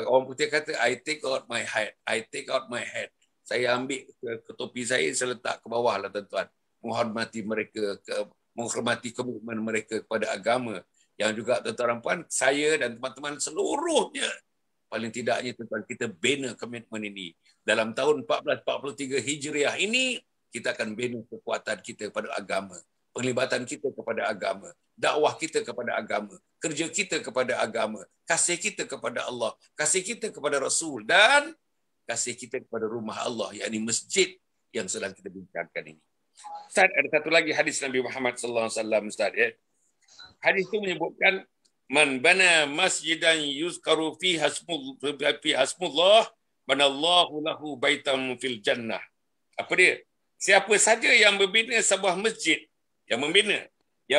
orang putih kata, I take out my head. I take out my head. Saya ambil ke topi saya letak ke bawah lah, tuan-tuan. Menghormati mereka, menghormati komitmen mereka kepada agama. Yang juga tuan-tuan puan, saya dan teman-teman seluruhnya, paling tidaknya tuan-tuan, kita bina komitmen ini. Dalam tahun 1443 Hijriah ini, kita akan bina kekuatan kita kepada agama. Penglibatan kita kepada agama. Dakwah kita kepada agama. Kerja kita kepada agama. Kasih kita kepada Allah. Kasih kita kepada Rasul. Dan kasih kita kepada rumah Allah, yakni masjid yang sedang kita bincangkan ini. Ustaz, ada satu lagi hadis Nabi Muhammad SAW, Ustaz. Ya. Hadis itu menyebutkan, Man bana masjidan yuzkaru fi hasmullah, banallahu lahu baitan fil jannah. Apa dia? Siapa saja yang membina sebuah masjid, yang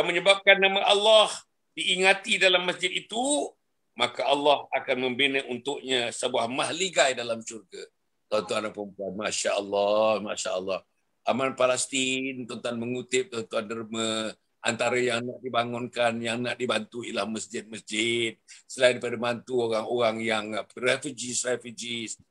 menyebabkan nama Allah diingati dalam masjid itu, maka Allah akan membina untuknya sebuah mahligai dalam syurga. Tuan-tuan dan puan-puan, Masya Allah, Masya Allah. Aman Palestin, tuan-tuan mengutip, tuan-tuan derma, antara yang nak dibangunkan, yang nak dibantu ialah masjid-masjid. Selain daripada bantu orang-orang yang refugees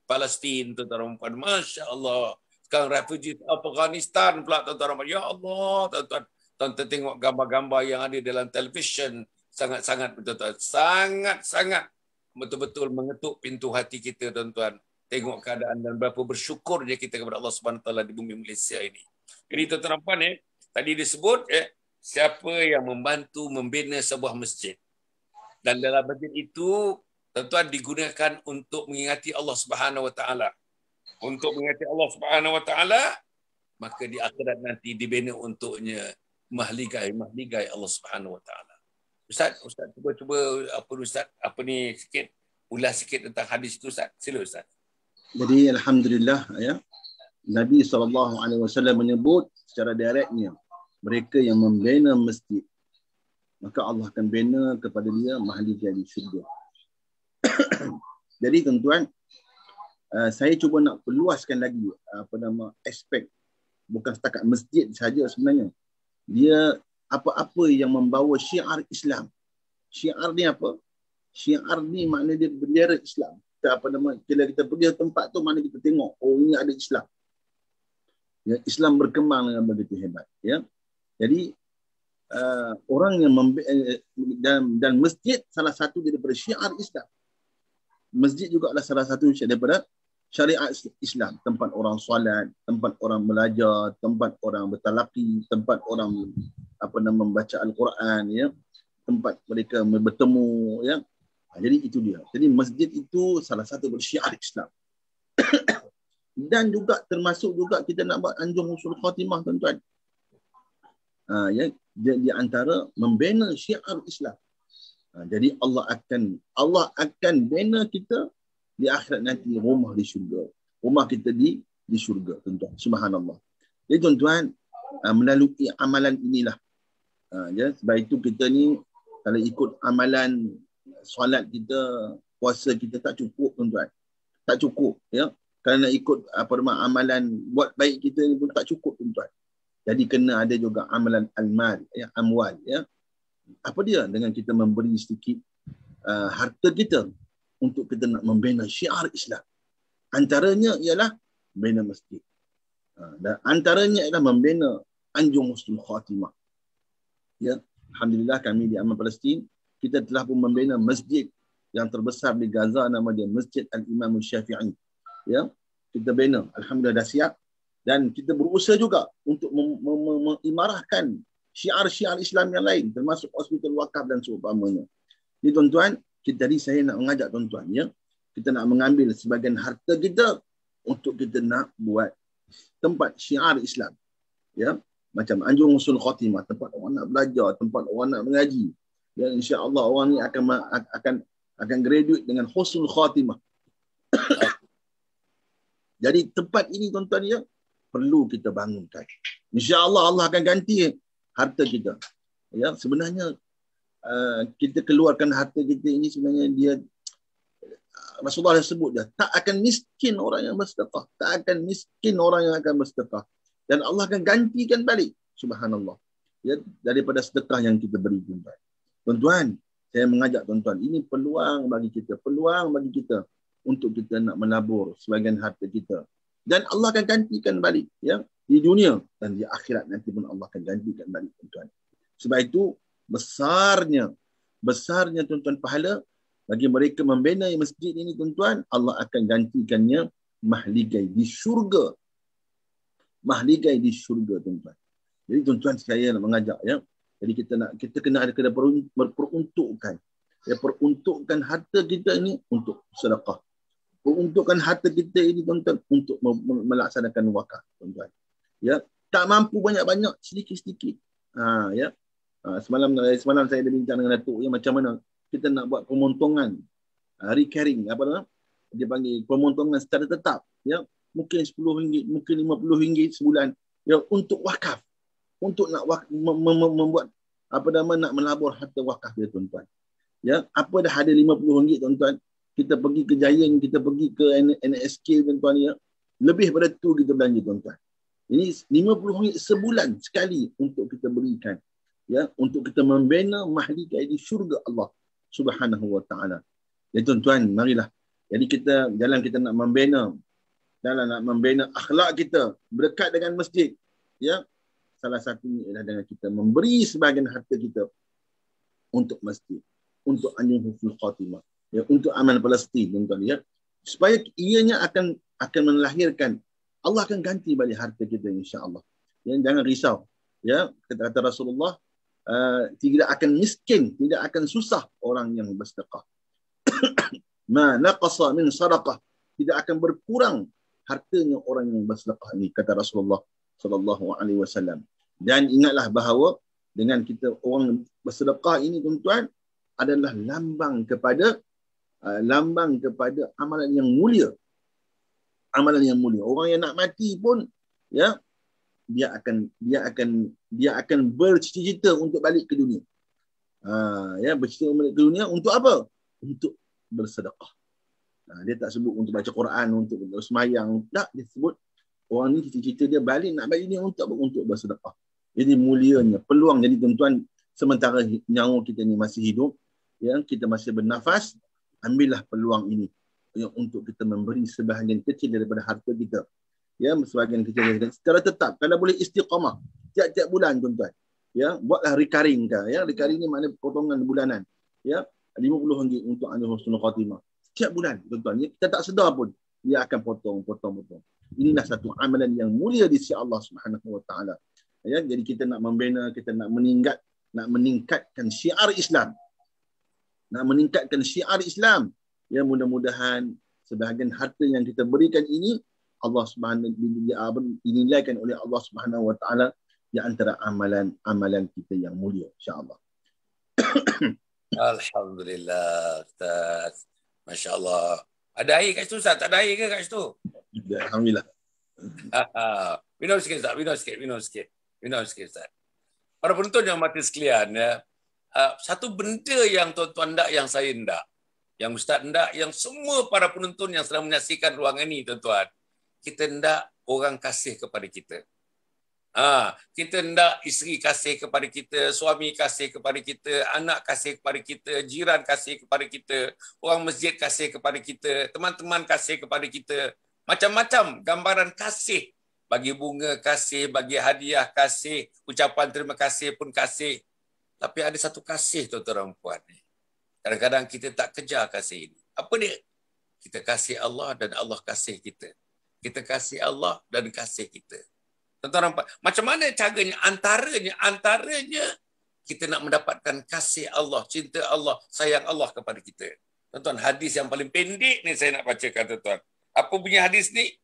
Palestin, tuan-tuan dan puan, Masya Allah. Sekarang refugees Afghanistan pula, tuan-tuan dan puan. Ya Allah, tuan-tuan. Tuan-tuan tengok gambar-gambar yang ada dalam televisyen, sangat-sangat betul-betul, sangat-sangat betul-betul mengetuk pintu hati kita, tuan-tuan. Tengok keadaan dan berapa bersyukurnya kita kepada Allah SWT di bumi Malaysia ini. Jadi tuan-tuan dan puan, tadi disebut siapa yang membantu membina sebuah masjid. Dan dalam masjid itu, tuan-tuan, digunakan untuk mengingati Allah Subhanahu Wa Taala. Untuk mengingati Allah Subhanahu Wa Taala, maka di akhirat nanti dibina untuknya mahligai Allah Subhanahu Wa Taala. Ustaz cuba apa ni sikit, ulas sikit tentang hadis itu, Ustaz. Sila, Ustaz. Jadi alhamdulillah, ya, Nabi SAW menyebut secara direktnya, mereka yang membina masjid, maka Allah akan bina kepada dia mahligai di syurga. Jadi tuan-tuan, saya cuba nak perluaskan lagi aspek, bukan setakat masjid saja sebenarnya. Dia apa-apa yang membawa syiar Islam. Syiar ni apa? Syiar ni makna dia bendera Islam. Bila kita pergi ke tempat tu, mana kita tengok, oh ini ada Islam. Ya, Islam berkembang dengan begitu hebat. Ya. Jadi orang yang dan masjid salah satu daripada syiar Islam. Masjid juga adalah salah satu daripada syariat Islam. Tempat orang solat, tempat orang belajar, tempat orang bertalaqi, tempat orang membaca Al-Quran, ya, tempat mereka bertemu, ya. Jadi itu dia. Jadi masjid itu salah satu bersyiar Islam. Dan juga termasuk juga kita nak buat anjung husnul khatimah, tuan-tuan. Ya, di antara membina syiar Islam. Jadi Allah akan bina kita di akhirat nanti rumah di syurga. Rumah kita di syurga, tuan-tuan. Subhanallah. Jadi tuan-tuan, melalui amalan inilah. Ya, sebab itu kita ni kalau ikut amalan solat kita, puasa kita tak cukup, tuan-tuan. Tak cukup, ya. Kalau nak ikut amalan buat baik kita ni pun tak cukup, tuan-tuan. Jadi kena ada juga amalan al-mal, ya, amwal, ya. Apa dia? Dengan kita memberi sedikit harta kita untuk kita nak membina syiar Islam. Antaranya ialah membina masjid. Dan antaranya ialah membina anjung husnul khatimah. Ya, alhamdulillah kami di Aman Palestin, kita telah pun membina masjid yang terbesar di Gaza, nama dia Masjid Al-Imam Syafi'i. Ya, kita bina, alhamdulillah dah siap, dan kita berusaha juga untuk mengimarahkan syiar-syiar Islam yang lain, termasuk hospital wakaf dan seumpamanya. Jadi tuan-tuan, tadi saya nak mengajak tuan-tuan, ya, kita nak mengambil sebahagian harta kita untuk kita nak buat tempat syiar Islam. Ya, macam anjung husnul khatimah, tempat orang nak belajar, tempat orang nak mengaji. Dan insya-Allah orang ni akan graduate dengan husnul khatimah. Jadi tempat ini, tuan-tuan, ya, perlu kita bangunkan. Insya-Allah Allah akan ganti harta kita. Ya, sebenarnya kita keluarkan harta kita ini sebenarnya dia Rasulullah sebut dah, tak akan miskin orang yang bersedekah. Tak akan miskin orang yang akan bersedekah. Dan Allah akan gantikan balik. Subhanallah. Ya, daripada sedekah yang kita beri, tuan-tuan. Tuan-tuan, saya mengajak tuan-tuan, ini peluang bagi kita. Peluang bagi kita untuk kita nak menabur sebahagian harta kita. Dan Allah akan gantikan balik. Ya, di dunia dan di akhirat nanti pun Allah akan gantikan balik, tuan-tuan. Sebab itu, besarnya tuan-tuan pahala bagi mereka membina masjid ini, tuan-tuan, Allah akan gantikannya mahligai di syurga. Mahligai di syurga, tuan-tuan. Jadi tuan-tuan, saya nak mengajak, ya. Jadi kita kena berperuntukkan. Ya, peruntukkan harta kita ini untuk sedekah. Peruntukkan harta kita ini, tuan-tuan, untuk melaksanakan wakaf, tuan-tuan. Ya, tak mampu banyak-banyak, sedikit-sedikit. Ya. Semalam saya ada bincang dengan Datuk, ya, macam mana kita nak buat pemontongan recurring, apa nama dia panggil, pemontongan secara tetap, ya, mungkin RM10, mungkin RM50 sebulan, ya, untuk wakaf, untuk nak membuat apa nama, nak melabur harta wakaf dia, tuan-tuan. Ya, apa dah ada RM50, tuan-tuan, kita pergi ke Giant, kita pergi ke NSK, tuan-tuan, ya, lebih pada tu kita belanja, tuan-tuan. Ini RM50 sebulan sekali untuk kita berikan, ya, untuk kita membina mahligai di syurga Allah Subhanahu wa ta'ala. Ya, tuan-tuan, marilah. Jadi kita nak membina akhlak kita berdekat dengan masjid. Ya, salah satunya ialah dengan kita memberi sebahagian harta kita untuk masjid, untuk Anjung Husnul Khatimah, ya, untuk amal Palestin, tuan-tuan, ya. Supaya ianya akan melahirkan, Allah akan ganti balik harta kita, insya-Allah. Ya, jangan risau. Ya, kata Rasulullah, tidak akan miskin, tidak akan susah orang yang bersedekah. Ma naqasa min sadaqah, tidak akan berkurang hartanya orang yang bersedekah ini, kata Rasulullah sallallahu alaihi wasallam. Dan ingatlah bahawa dengan kita orang bersedekah ini, tuan-tuan, adalah lambang kepada amalan yang mulia. Amalan yang mulia. Orang yang nak mati pun, ya, dia akan bercita-cita untuk balik ke dunia. Ya, bercita balik ke dunia untuk apa? Untuk bersedekah. Dia tak sebut untuk baca Quran, untuk sembahyang. Tak, dia sebut orang ni cita-cita dia nak balik ni untuk bersedekah. Jadi mulianya peluang. Jadi tuan-tuan, sementara nyawa kita ni masih hidup, ya, kita masih bernafas, ambillah peluang ini, ya, untuk kita memberi sebahagian kecil daripada harta kita. Ya, sebahagian kecil secara tetap, kalau boleh istiqamah tiap-tiap bulan, tuan-tuan. Ya, buatlah recurring ke, ya. Recurring ni maknanya potongan bulanan. Ya, RM50 untuk Anjung Husnul Khatimah. Setiap bulan, tuan-tuan. Ya, kita tak sedar pun dia akan potong. Inilah satu amalan yang mulia di sisi Allah Subhanahu wa taala. Ya, jadi kita nak membina, kita nak meningkatkan syiar Islam. Nak meningkatkan syiar Islam. Ya, mudah-mudahan sebahagian harta yang kita berikan ini Allah Subhanahu dinilaikan oleh Allah Subhanahu wa taala di antara amalan kita yang mulia, insya-Allah. Alhamdulillah, Ustaz. Masya-Allah. Ada air kat situ, Ustaz? Tak ada air ke kat situ? Alhamdulillah. Minum sikit, Ustaz. Minum sikit, Ustaz. Para penonton yang mati sekalian, ya, satu benda yang tuan-tuan ndak, yang saya ndak, yang Ustaz ndak, yang semua para penonton yang sedang menyaksikan ruangan ini, tuan-tuan, kita ndak orang kasih kepada kita. Kita ndak isteri kasih kepada kita, suami kasih kepada kita, anak kasih kepada kita, jiran kasih kepada kita, orang masjid kasih kepada kita, teman-teman kasih kepada kita. Macam-macam gambaran kasih. Bagi bunga kasih, bagi hadiah kasih, ucapan terima kasih pun kasih. Tapi ada satu kasih, tuan-tuan dan puan. Kadang-kadang kita tak kejar kasih ini. Apa dia? Kita kasih Allah dan Allah kasih kita. Kita kasih Allah dan kasih kita. Tuan-tuan nampak? Macam mana caranya? Antaranya kita nak mendapatkan kasih Allah, cinta Allah, sayang Allah kepada kita. Tuan-tuan, hadis yang paling pendek ni saya nak bacakan, tuan-tuan. Apa punya hadis ni?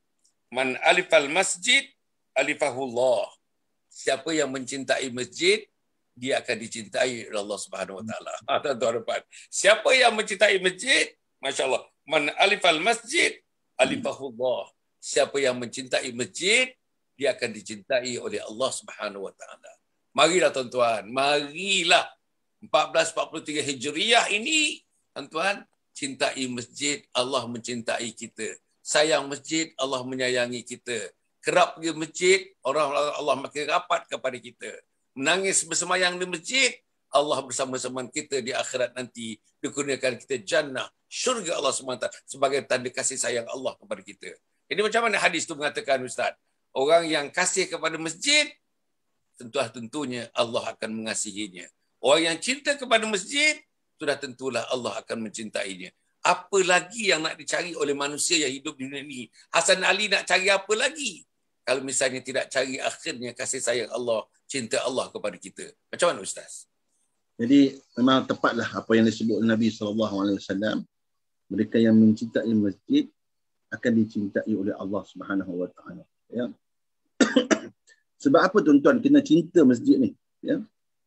Man alifal masjid, alifahullah. Siapa yang mencintai masjid, dia akan dicintai oleh Allah Subhanahu wa taala. Tuan-tuan nampak? Siapa yang mencintai masjid, masya-Allah, man alifal masjid, alifahullah. Siapa yang mencintai masjid, dia akan dicintai oleh Allah Subhanahu wa taala. Marilah, tuan-tuan, marilah 1443 Hijriah ini, tuan-tuan, cintai masjid, Allah mencintai kita. Sayang masjid, Allah menyayangi kita. Kerap pergi masjid, Allah makin rapat kepada kita. Menangis bersemayang di masjid, Allah bersama-sama kita di akhirat nanti. Dikurniakan kita jannah, syurga Allah SWT sebagai tanda kasih sayang Allah kepada kita. Jadi macam mana hadis itu mengatakan, Ustaz? Orang yang kasih kepada masjid, tentunya Allah akan mengasihinya. Orang yang cinta kepada masjid, sudah tentulah Allah akan mencintainya. Apa lagi yang nak dicari oleh manusia yang hidup di dunia ini? Hasan Ali nak cari apa lagi? Kalau misalnya tidak cari akhirnya kasih sayang Allah, cinta Allah kepada kita. Macam mana Ustaz? Jadi memang tepatlah apa yang disebut Nabi SAW. Mereka yang mencintai masjid akan dicintai oleh Allah Subhanahu Wa Taala. Ya. Sebab apa tuan-tuan kena cinta masjid ni? Ya.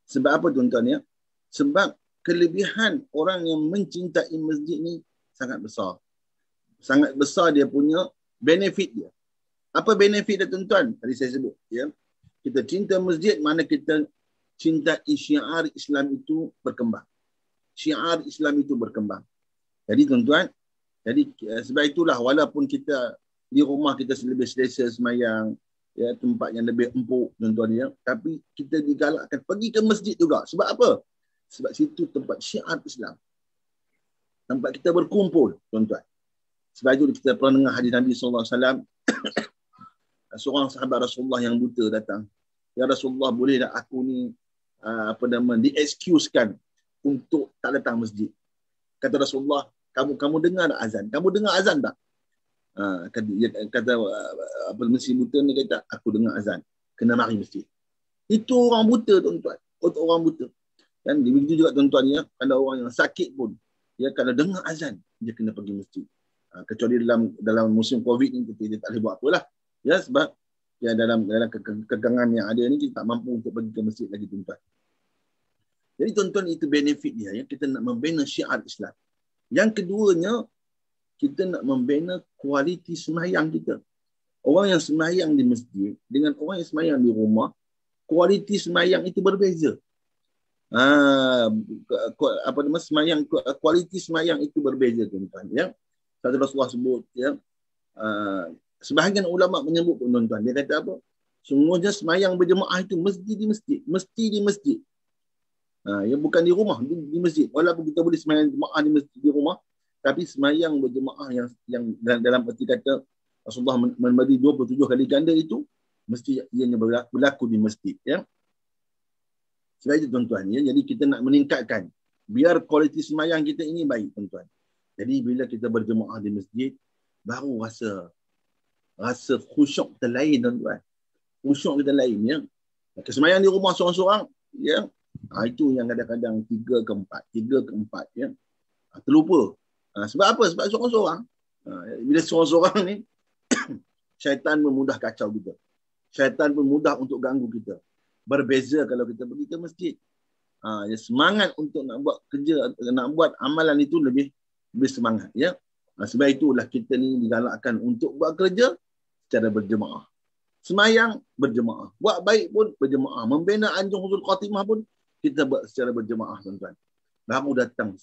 Sebab apa tuan-tuan ya? Sebab kelebihan orang yang mencintai masjid ni sangat besar. Sangat besar dia punya benefit dia. Apa benefit dia tuan-tuan? Tadi saya sebut. Ya. Kita cinta masjid, mana kita cintai syiar Islam itu berkembang. Syiar Islam itu berkembang. Jadi tuan-tuan, sebab itulah walaupun kita di rumah kita lebih selesa semayang, ya, tempat yang lebih empuk tuan-tuan ya, tapi kita digalakkan pergi ke masjid juga. Sebab apa? Sebab situ tempat syiar Islam. Tempat kita berkumpul, tuan-tuan. Sebab itu kita pernah dengar hadis Nabi SAW. Seorang sahabat Rasulullah yang buta datang. Ya Rasulullah, boleh tak aku ni di-excusekan untuk tak datang masjid? Kata Rasulullah, kamu dengar tak azan? Kamu dengar azan tak? Kata Mesir buta ni kata, aku dengar azan. Kena mari masjid. Itu orang buta, tuan-tuan. Untuk orang buta. Dan begitu juga tuan-tuan ya, kalau orang yang sakit pun, ya, kalau dengar azan, dia kena pergi masjid. Kecuali dalam musim Covid ni, kita tak boleh buat apalah. Ya, sebab ya, dalam kegangan yang ada ni, kita tak mampu untuk pergi ke masjid lagi, tuan-tuan. Jadi tuan-tuan, itu benefit dia. Ya. Kita nak membina syiar Islam. Yang keduanya, kita nak membina kualiti semayang kita. Orang yang semayang di masjid dengan orang yang semayang di rumah, kualiti semayang itu berbeza. Kualiti semayang itu berbeza, tuan-tuan. Ya. Satu Rasulullah sebut, ya, sebahagian ulama menyebut, tuan-tuan, dia kata apa? Semuanya semayang berjemaah itu mesti di masjid. Ya, bukan di rumah, di masjid. Walaupun kita boleh semayang jemaah di masjid, di rumah, tapi semayang berjemaah yang dalam arti kata Rasulullah memberi 27 kali ganda itu mesti ianya berlaku di masjid. Ya. Sebab itu tuan-tuan, ya, jadi kita nak meningkatkan biar kualiti semayang kita ini baik, tuan-tuan. Jadi bila kita berjemaah di masjid, baru rasa khusyuk kita lain, tuan-tuan. Khusyuk kita lain, ya. Semayang di rumah seorang-seorang, ya. Itu yang kadang-kadang 3 ke 4, ya. Terlupa. Sebab apa? Sebab seorang-seorang. Bila seorang-seorang ni, syaitan pun mudah kacau kita. Syaitan pun mudah untuk ganggu kita. Berbeza kalau kita pergi ke masjid. Semangat untuk nak buat kerja, nak buat amalan itu lebih semangat. Ya? Sebab itulah kita ni digalakkan untuk buat kerja secara berjemaah. Semayang berjemaah. Buat baik pun berjemaah. Membina anjung husnul khatimah pun kita buat secara berjemaah, tuan-tuan. Baru datang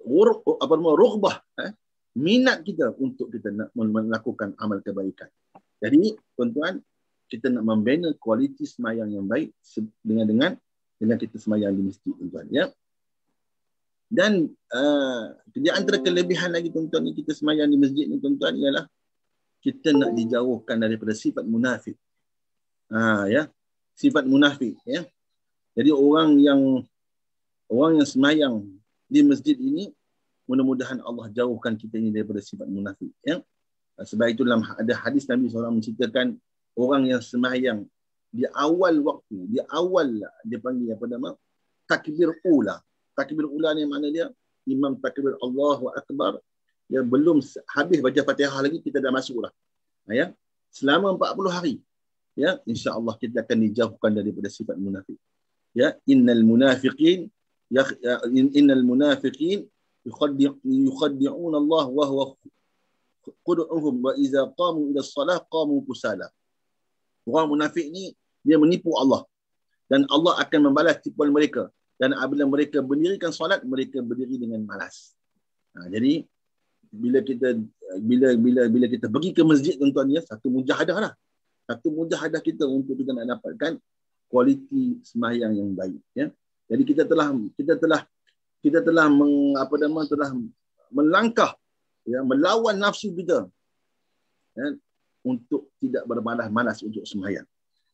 rughbah, minat kita untuk kita nak melakukan amal kebaikan. Jadi, tuan-tuan, kita nak membina kualiti semayang yang baik dengan kita semayang di masjid, tuan-tuan. Ya? Dan di antara kelebihan lagi, tuan-tuan, kita semayang di masjid ni, tuan-tuan, ialah kita nak dijauhkan daripada sifat munafik. Ya, sifat munafik. Ya. Jadi orang yang semayang di masjid ini, mudah-mudahan Allah jauhkan kita ini daripada sifat munafik. Ya. Sebab itu dalam ada hadis Nabi SAW menceritakan orang yang semayang di awal waktu, dia panggil apa nama? Takbir ula. Takbir ula ni mana dia? Imam takbir Allahu Akbar. Ya, belum habis baca Fatihah lagi, kita dah masuk lah. Ya. Selama 40 hari. Ya, insya-Allah kita akan dijauhkan daripada sifat munafik. Ya, innal munafiqin yukhaddi'una Allah wa huwa qud'uhum wa idza qamu ila shalah qamu kusala. Orang munafik ni dia menipu Allah dan Allah akan membalas tipuan mereka, dan apabila mereka berdirikan solat mereka berdiri dengan malas. Jadi bila kita pergi ke masjid, tuan-tuan ya, satu mujahadah lah. Satu mujahadah kita untuk kita nak dapatkan kualiti sembahyang yang baik, ya. Jadi kita telah melangkah, ya, melawan nafsu kita, ya, untuk tidak bermalas-malas untuk sembahyang.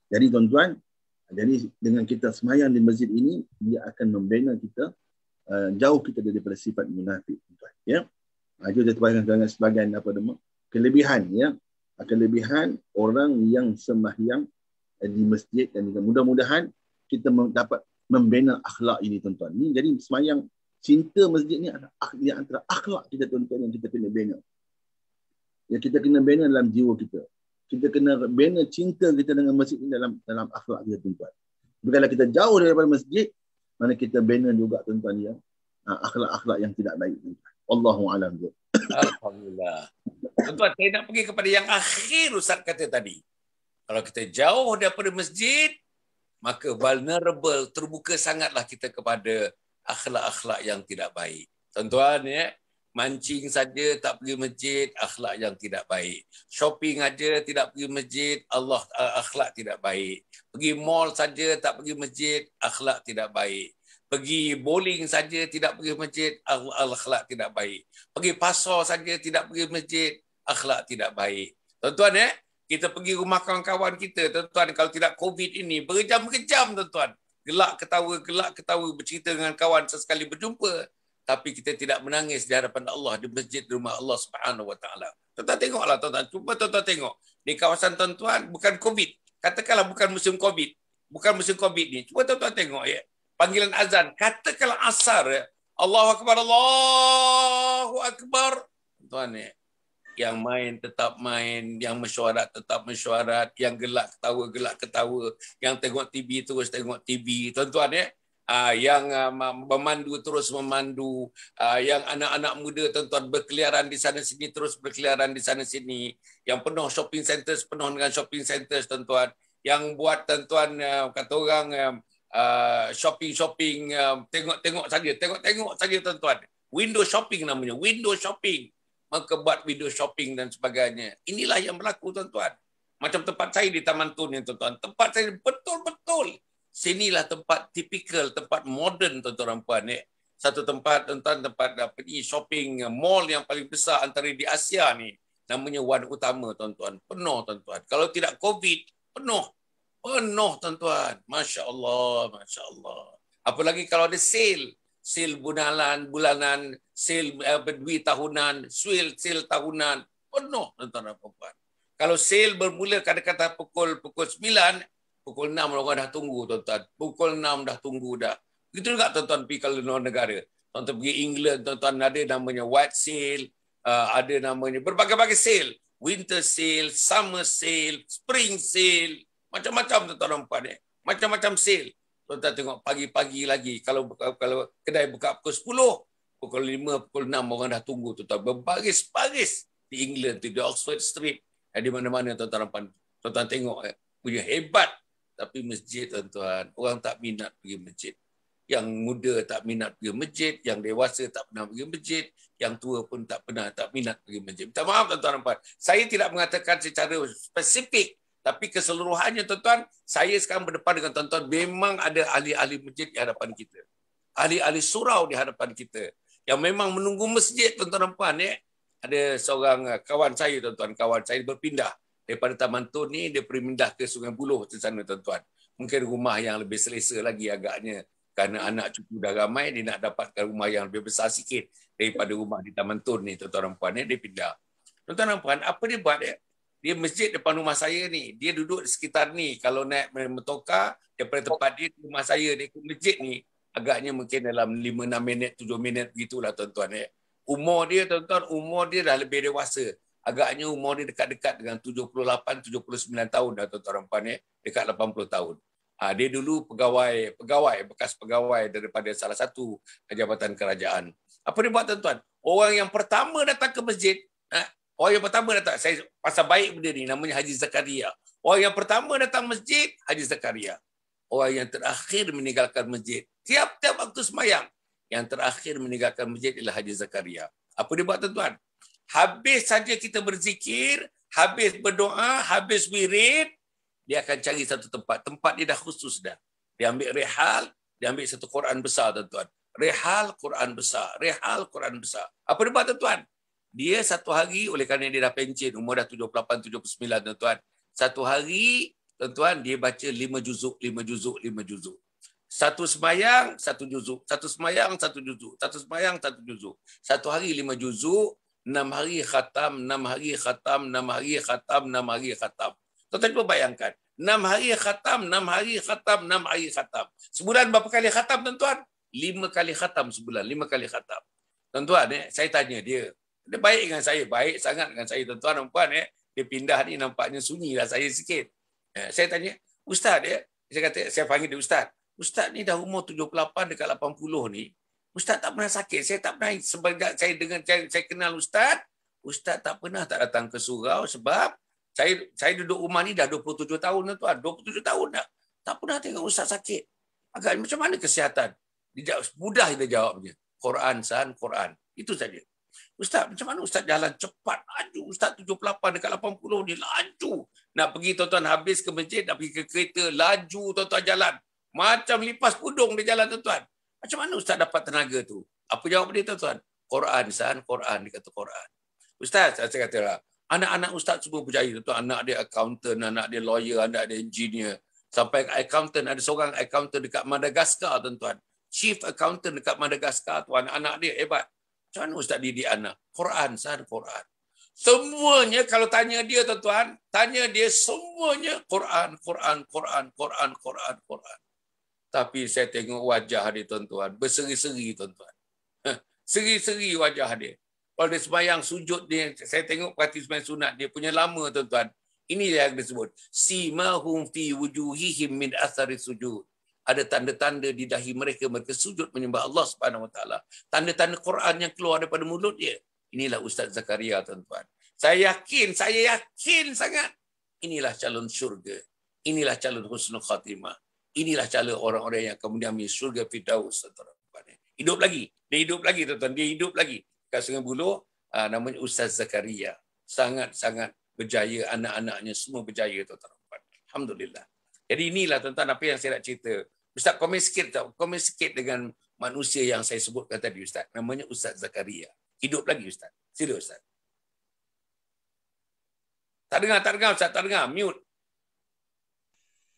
Jadi tuan-tuan, dengan kita sembahyang di masjid ini, dia akan membina kita, jauh kita daripada sifat munafik, tuan-tuan, ya. Itu saya sebagai kelebihan, ya, kelebihan orang yang sembahyang di masjid, dan mudah-mudahan kita dapat membina akhlak ini, tuan-tuan. Ini jadi sembahyang cinta masjid ni adalah antara akhlak kita, tuan-tuan, yang kita kena bina. Ya, kita kena bina dalam jiwa kita. Kita kena bina cinta kita dengan masjid ini dalam akhlak kita, tuan-tuan. Bila kita jauh daripada masjid, mana kita bina juga, tuan-tuan, ya, akhlak-akhlak yang tidak baik, tuan-tuan. Allahu a'lam. Alhamdulillah. Tuan-tuan, saya nak pergi kepada yang akhir Ustaz kata tadi. Kalau kita jauh daripada masjid, maka vulnerable, terbuka sangatlah kita kepada akhlak-akhlak yang tidak baik. Tuan-tuan, ya, mancing saja tak pergi masjid, akhlak yang tidak baik. Shopping aja tidak pergi masjid, akhlak tidak baik. Pergi mall saja tak pergi masjid, akhlak tidak baik. Pergi bowling saja tidak pergi masjid, akhlak tidak baik. Pergi pasar saja tidak pergi masjid, akhlak tidak baik. Tuan-tuan, kita pergi rumah kawan-kawan kita, tuan-tuan, kalau tidak COVID ini, berjam-jam, tuan-tuan. Gelak ketawa, bercerita dengan kawan sesekali berjumpa. Tapi kita tidak menangis di hadapan Allah, di masjid, di rumah Allah Subhanahu Wa Taala. Tuan-tuan tengoklah, tuan-tuan. Cuba tuan-tuan tengok. Di kawasan tuan-tuan, bukan COVID. Katakanlah bukan musim COVID. Bukan musim COVID ni. Cuba tuan-tuan tengok, ya. Panggilan azan. Katakanlah asar, ya. Allahu Akbar, Allahu Akbar. Tuan, ya. Yang main tetap main, yang mesyuarat tetap mesyuarat, yang gelak ketawa, yang tengok TV terus tengok TV, tuan-tuan, ya. Yang memandu terus memandu, yang anak-anak muda, tuan-tuan, berkeliaran di sana sini, terus berkeliaran di sana sini, yang penuh shopping centers, penuh dengan shopping centers, tuan-tuan, yang buat, tuan-tuan, kata orang, shopping, tengok saja, tuan-tuan. Window shopping namanya, window shopping. Maka buat video shopping dan sebagainya. Inilah yang berlaku, tuan-tuan. Macam tempat saya di Taman Tun, tuan-tuan. Tempat saya betul-betul. Sinilah tempat tipikal, tempat moden, tuan-tuan dan puan. Satu tempat, tuan-tuan, tempat shopping mall yang paling besar antara di Asia ni. Namanya Wan Utama, tuan-tuan. Penuh, tuan-tuan. Kalau tidak COVID, penuh. Penuh, tuan-tuan. Masya Allah, Masya Allah. Apalagi kalau ada sale. Sale bulanan, sale duit tahunan, sale tahunan, penuh, tuan-tuan dan puan. Kalau sale bermula kata-kata pukul 9, pukul 6 orang dah tunggu, tuan-tuan. Pukul 6 dah tunggu dah. Begitu juga, tuan-tuan, pergi kalau luar negara. Tuan-tuan pergi England, tuan-tuan, ada namanya white sale, ada namanya berbagai-bagai sale. Winter sale, summer sale, spring sale, macam-macam, tuan-tuan dan puan. Macam-macam sale. Tuan-tuan tengok pagi-pagi lagi. Kalau kedai buka pukul 10, pukul 5, pukul 6 orang dah tunggu, tuan-tuan. Berbaris-baris di England, di Oxford Street, di mana-mana, tuan-tuan. Tuan-tuan tengok, punya hebat. Tapi masjid, tuan-tuan, orang tak minat pergi masjid. Yang muda tak minat pergi masjid, yang dewasa tak pernah pergi masjid, yang tua pun tak minat pergi masjid. Minta maaf, tuan-tuan dan puan. Saya tidak mengatakan secara spesifik, tapi keseluruhannya, tuan-tuan, saya sekarang berdepan dengan tuan-tuan, memang ada ahli-ahli masjid di hadapan kita. Ahli-ahli surau di hadapan kita. Yang memang menunggu masjid, tuan-tuan dan puan. Ada seorang kawan saya, tuan-tuan. Kawan saya berpindah daripada Taman Tun ni, dia pindah ke Sungai Buloh di sana, tuan-tuan. Mungkin rumah yang lebih selesa lagi agaknya. Kerana anak cucu dah ramai, dia nak dapatkan rumah yang lebih besar sikit daripada rumah di Taman Tun ni, tuan-tuan dan puan. Dia pindah. Tuan-tuan dan puan, apa dia buat? Dia masjid depan rumah saya ni. Dia duduk di sekitar ni. Kalau naik motorkar, daripada tempat dia, rumah saya, dia ke masjid ni, agaknya mungkin dalam 5-6 minit, 7 minit, begitulah, tuan-tuan. Umur dia, tuan-tuan, umur dia dah lebih dewasa. Agaknya umur dia dekat-dekat dengan 78-79 tahun dah, tuan-tuan. Dekat 80 tahun. Dia dulu bekas pegawai daripada salah satu jabatan kerajaan. Apa dia buat, tuan-tuan? Orang yang pertama datang ke masjid, orang yang pertama datang, saya pasal baik benda ni, namanya Haji Zakaria. Orang yang pertama datang masjid, Haji Zakaria. Orang yang terakhir meninggalkan masjid. Tiap-tiap waktu semayang, yang terakhir meninggalkan masjid ialah Haji Zakaria. Apa dia buat tuan-tuan? Habis saja kita berzikir, habis berdoa, habis wirid, dia akan cari satu tempat. Tempat dia dah khusus dah. Dia ambil rehal, dia ambil satu Quran besar tuan-tuan. Rehal Quran besar, rehal Quran besar. Apa dia buat tuan-tuan? Dia satu hari, oleh kerana dia dah pencen, umur dah 78, 79 tuan-tuan. Satu hari, tuan-tuan, dia baca 5 juzuk, 5 juzuk, 5 juzuk. Satu semayang, 1 juzuk. Satu semayang, 1 juzuk. Satu semayang, 1 juzuk. Satu hari 5 juzuk, 6 hari khatam, 6 hari khatam, 6 hari khatam, 6 hari khatam. Tuan-tuan cuba bayangkan. 6 hari khatam, 6 hari khatam, 6 hari khatam. Sebulan berapa kali khatam tuan-tuan? 5 kali khatam sebulan, 5 kali khatam. Tuan-tuan, saya tanya dia. Dia baik dengan saya, baik sangat dengan saya tuan-tuan dan puan. Dia pindah ni nampaknya sunyi lah saya sikit. Saya tanya, Ustaz saya kata, saya panggil dia Ustaz. Ustaz ni dah umur 78 dekat 80 ni. Ustaz tak pernah sakit. Saya tak pernah, sebagai saya dengan saya kenal Ustaz tak pernah tak datang ke surau sebab saya duduk rumah ni dah 27 tahun tuan. 27 tahun dah. Tak pernah tengok Ustaz sakit. Agak macam mana kesihatan? Dia mudah dia jawabnya. Quran san Quran. Itu saja. Ustaz, macam mana Ustaz jalan cepat? Laju. Ustaz 78 dekat 80 ni laju. Nak pergi tuan-tuan habis ke masjid, nak pergi ke kereta, laju tuan-tuan jalan. Macam lipas pudung dia jalan tuan-tuan. Macam mana Ustaz dapat tenaga tu? Apa jawab dia tuan-tuan? Quran san Quran, dia kata Quran. Ustaz, saya katalah, anak-anak Ustaz semua berjaya tuan-tuan. Anak dia accountant, anak dia lawyer, anak dia engineer. Sampai ke accountant, ada seorang accountant dekat Madagaskar tuan-tuan. Chief accountant dekat Madagaskar tuan. Anak dia hebat. Macam mana Ustaz didik anak? Quran san Quran. Semuanya kalau tanya dia tuan-tuan, tanya dia semuanya Quran, Quran, Quran, Quran, Quran, Quran. Tapi saya tengok wajah dia tuan-tuan, berseri-seri tuan-tuan. Seri-seri wajah dia. Kalau dia sembahyang sujud dia, saya tengok parti sembahyang sunat dia punya lama tuan-tuan. Ini yang disebut simahum fi wujuhihim min athari sujud. Ada tanda-tanda di dahi mereka sujud menyembah Allah Subhanahu Wa Taala. Tanda-tanda Quran yang keluar daripada mulut dia. Inilah Ustaz Zakaria tuan-tuan. Saya yakin sangat. Inilah calon syurga. Inilah calon husnul khatimah. Inilah calon orang-orang yang kemudian ambil syurga Firdaus tuan-tuan. Hidup lagi. Dia hidup lagi tuan-tuan. Dia hidup lagi. Kat Sungai Buloh, namanya Ustaz Zakaria. Sangat-sangat berjaya. Anak-anaknya semua berjaya tuan-tuan. Alhamdulillah. Jadi inilah tuan-tuan apa yang saya nak cerita. Ustaz komen sikit dengan manusia yang saya sebutkan tadi Ustaz. Namanya Ustaz Zakaria. Hidup lagi Ustaz. Sila Ustaz. Tak dengar Ustaz. Tak dengar. Mute.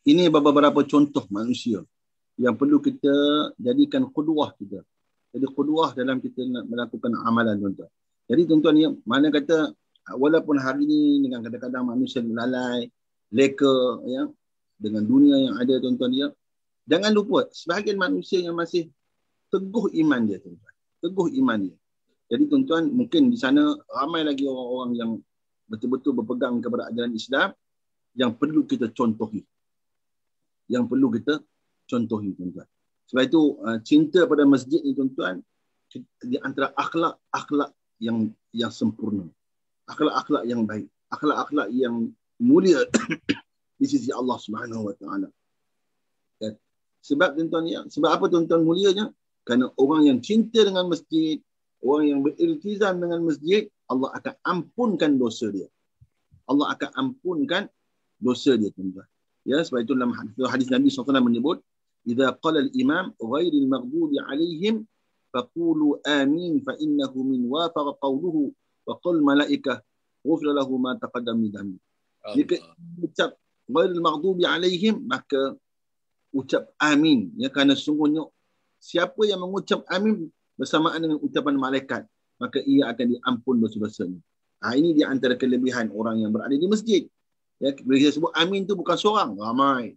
Ini beberapa contoh manusia yang perlu kita jadikan qudwah kita. Jadi qudwah dalam kita nak melakukan amalan tuan-tuan. Jadi tuan-tuan ni mana kata walaupun hari ni dengan kadang-kadang manusia lalai, leka ya, dengan dunia yang ada tuan-tuan dia, jangan lupa sebahagian manusia yang masih teguh iman dia tuan-tuan. Teguh iman dia. Jadi tuan-tuan mungkin di sana ramai lagi orang-orang yang betul-betul berpegang kepada ajaran Islam yang perlu kita contohi. Yang perlu kita contohi tuan-tuan. Sebab itu cinta pada masjid ni tuan-tuan di antara akhlak yang sempurna. Akhlak yang baik, akhlak yang mulia di sisi Allah Subhanahu Wa Taala. Sebab tuan-tuan ya, sebab apa tuan-tuan mulianya? Kerana orang yang cinta dengan masjid, orang yang beriltizam dengan masjid, Allah akan ampunkan dosa dia. Allah akan ampunkan dosa dia tuan-tuan. Ya, sebab itu dalam hadis Nabi SAW menyebut, "Idza qala al-imam ghairil maghdubi 'alaihim faqulu amin fa innahu min wafaqa qawluhu wa qul malaikah ghufira lahu ma taqaddama min dhanbi." Jika ucap ghairil maghdubi 'alaihim, maka ucap amin ya, kerana sungguhnya siapa yang mengucap amin bersamaan dengan ucapan malaikat, maka ia akan diampun dosa-dosanya. Ini di antara kelebihan orang yang berada di masjid. Ya, bila kita sebut amin tu bukan seorang, ramai.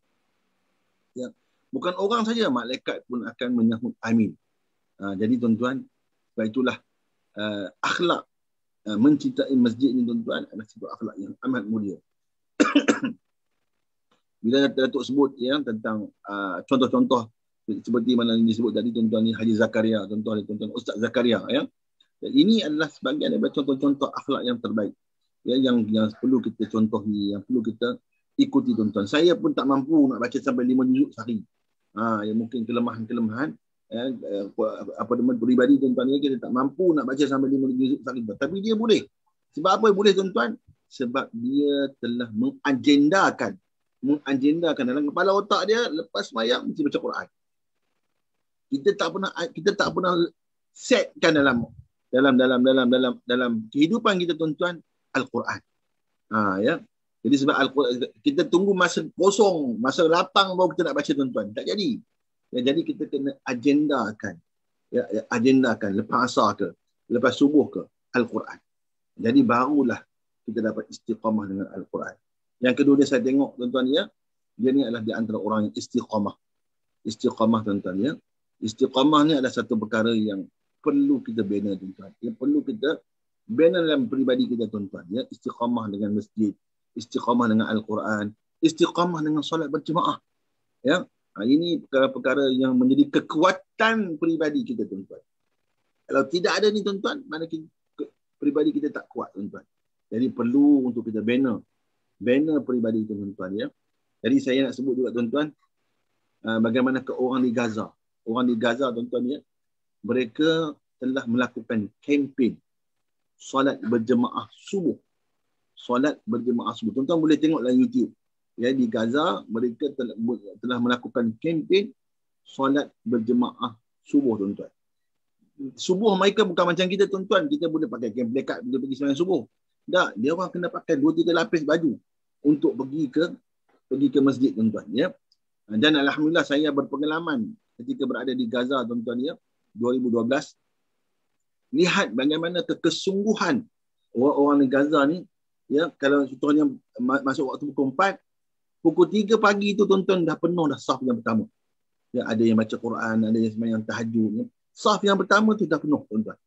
Ya, bukan orang saja, malaikat pun akan menyahut amin. Jadi tuan-tuan, sebab itulah akhlak mencintai masjid ni tuan-tuan adalah sebuah akhlak yang amat mulia. Bila Datuk sebut ya tentang contoh-contoh seperti mana yang disebut tadi tuan-tuan ni Haji Zakaria, tuan-tuan Ustaz Zakaria ya. Dan ini adalah sebahagian daripada contoh-contoh akhlak yang terbaik. Ya, yang perlu kita contohi, yang perlu kita ikuti tuan-tuan. Saya pun tak mampu nak baca sampai 5 juzuk sehari. Ya, mungkin kelemahan-kelemahan apa nama peribadi tuan-tuan ni, kita tak mampu nak baca sampai 5 juzuk sehari. Tapi dia boleh. Sebab apa boleh tuan-tuan? Sebab dia telah mengagendakan dalam kepala otak dia, lepas sembahyang mesti baca Quran. Kita tak pernah setkan dalam kehidupan kita tuan-tuan Al-Quran. Ya. Jadi sebab Al-Quran, kita tunggu masa kosong, masa lapang baru kita nak baca tuan-tuan. Tak jadi. Ya, jadi kita kena agendakan. Agendakan lepas asar ke, lepas subuh ke, Al-Quran. Jadi barulah kita dapat istiqamah dengan Al-Quran. Yang kedua dia saya tengok tuan-tuan ya, dia ni adalah di antara orang yang istiqamah. Istiqamah tuan-tuan ya. Istiqamah ni adalah satu perkara yang perlu kita bina tuan-tuan. Yang perlu kita bina dalam peribadi kita tuan-tuan ya. Istiqamah dengan masjid, istiqamah dengan Al-Quran, istiqamah dengan solat berjemaah. Ya. Ini perkara-perkara yang menjadi kekuatan peribadi kita tuan-tuan. Kalau tidak ada ni tuan-tuan, mana peribadi kita tak kuat tuan-tuan. Jadi perlu untuk kita bina peribadi tuan-tuan ya. Jadi saya nak sebut juga tuan-tuan, bagaimana ke orang di Gaza. Orang di Gaza tuan-tuan ya, mereka telah melakukan kempen solat berjemaah subuh. Solat berjemaah subuh. Tuan-tuan boleh tengok dalam YouTube. Ya, di Gaza mereka telah melakukan kempen solat berjemaah subuh tuan-tuan. Subuh mereka bukan macam kita tuan-tuan. Kita boleh pakai kain plekat bila pergi sembahyang subuh. Tak, dia orang kena pakai 2-3 lapis baju untuk pergi ke masjid tuan-tuan ya. Dan alhamdulillah saya berpengalaman ketika berada di Gaza tuan-tuan ya, 2012. Lihat bagaimana kesungguhan orang-orang di Gaza ni ya. Kalau contohnya masuk waktu pukul 4, pukul 3 pagi tu tuan-tuan dah penuh dah saf yang pertama. Ya, ada yang baca Quran, ada yang sembahyang tahajud ya. Saf yang pertama tu dah penuh tuan-tuan.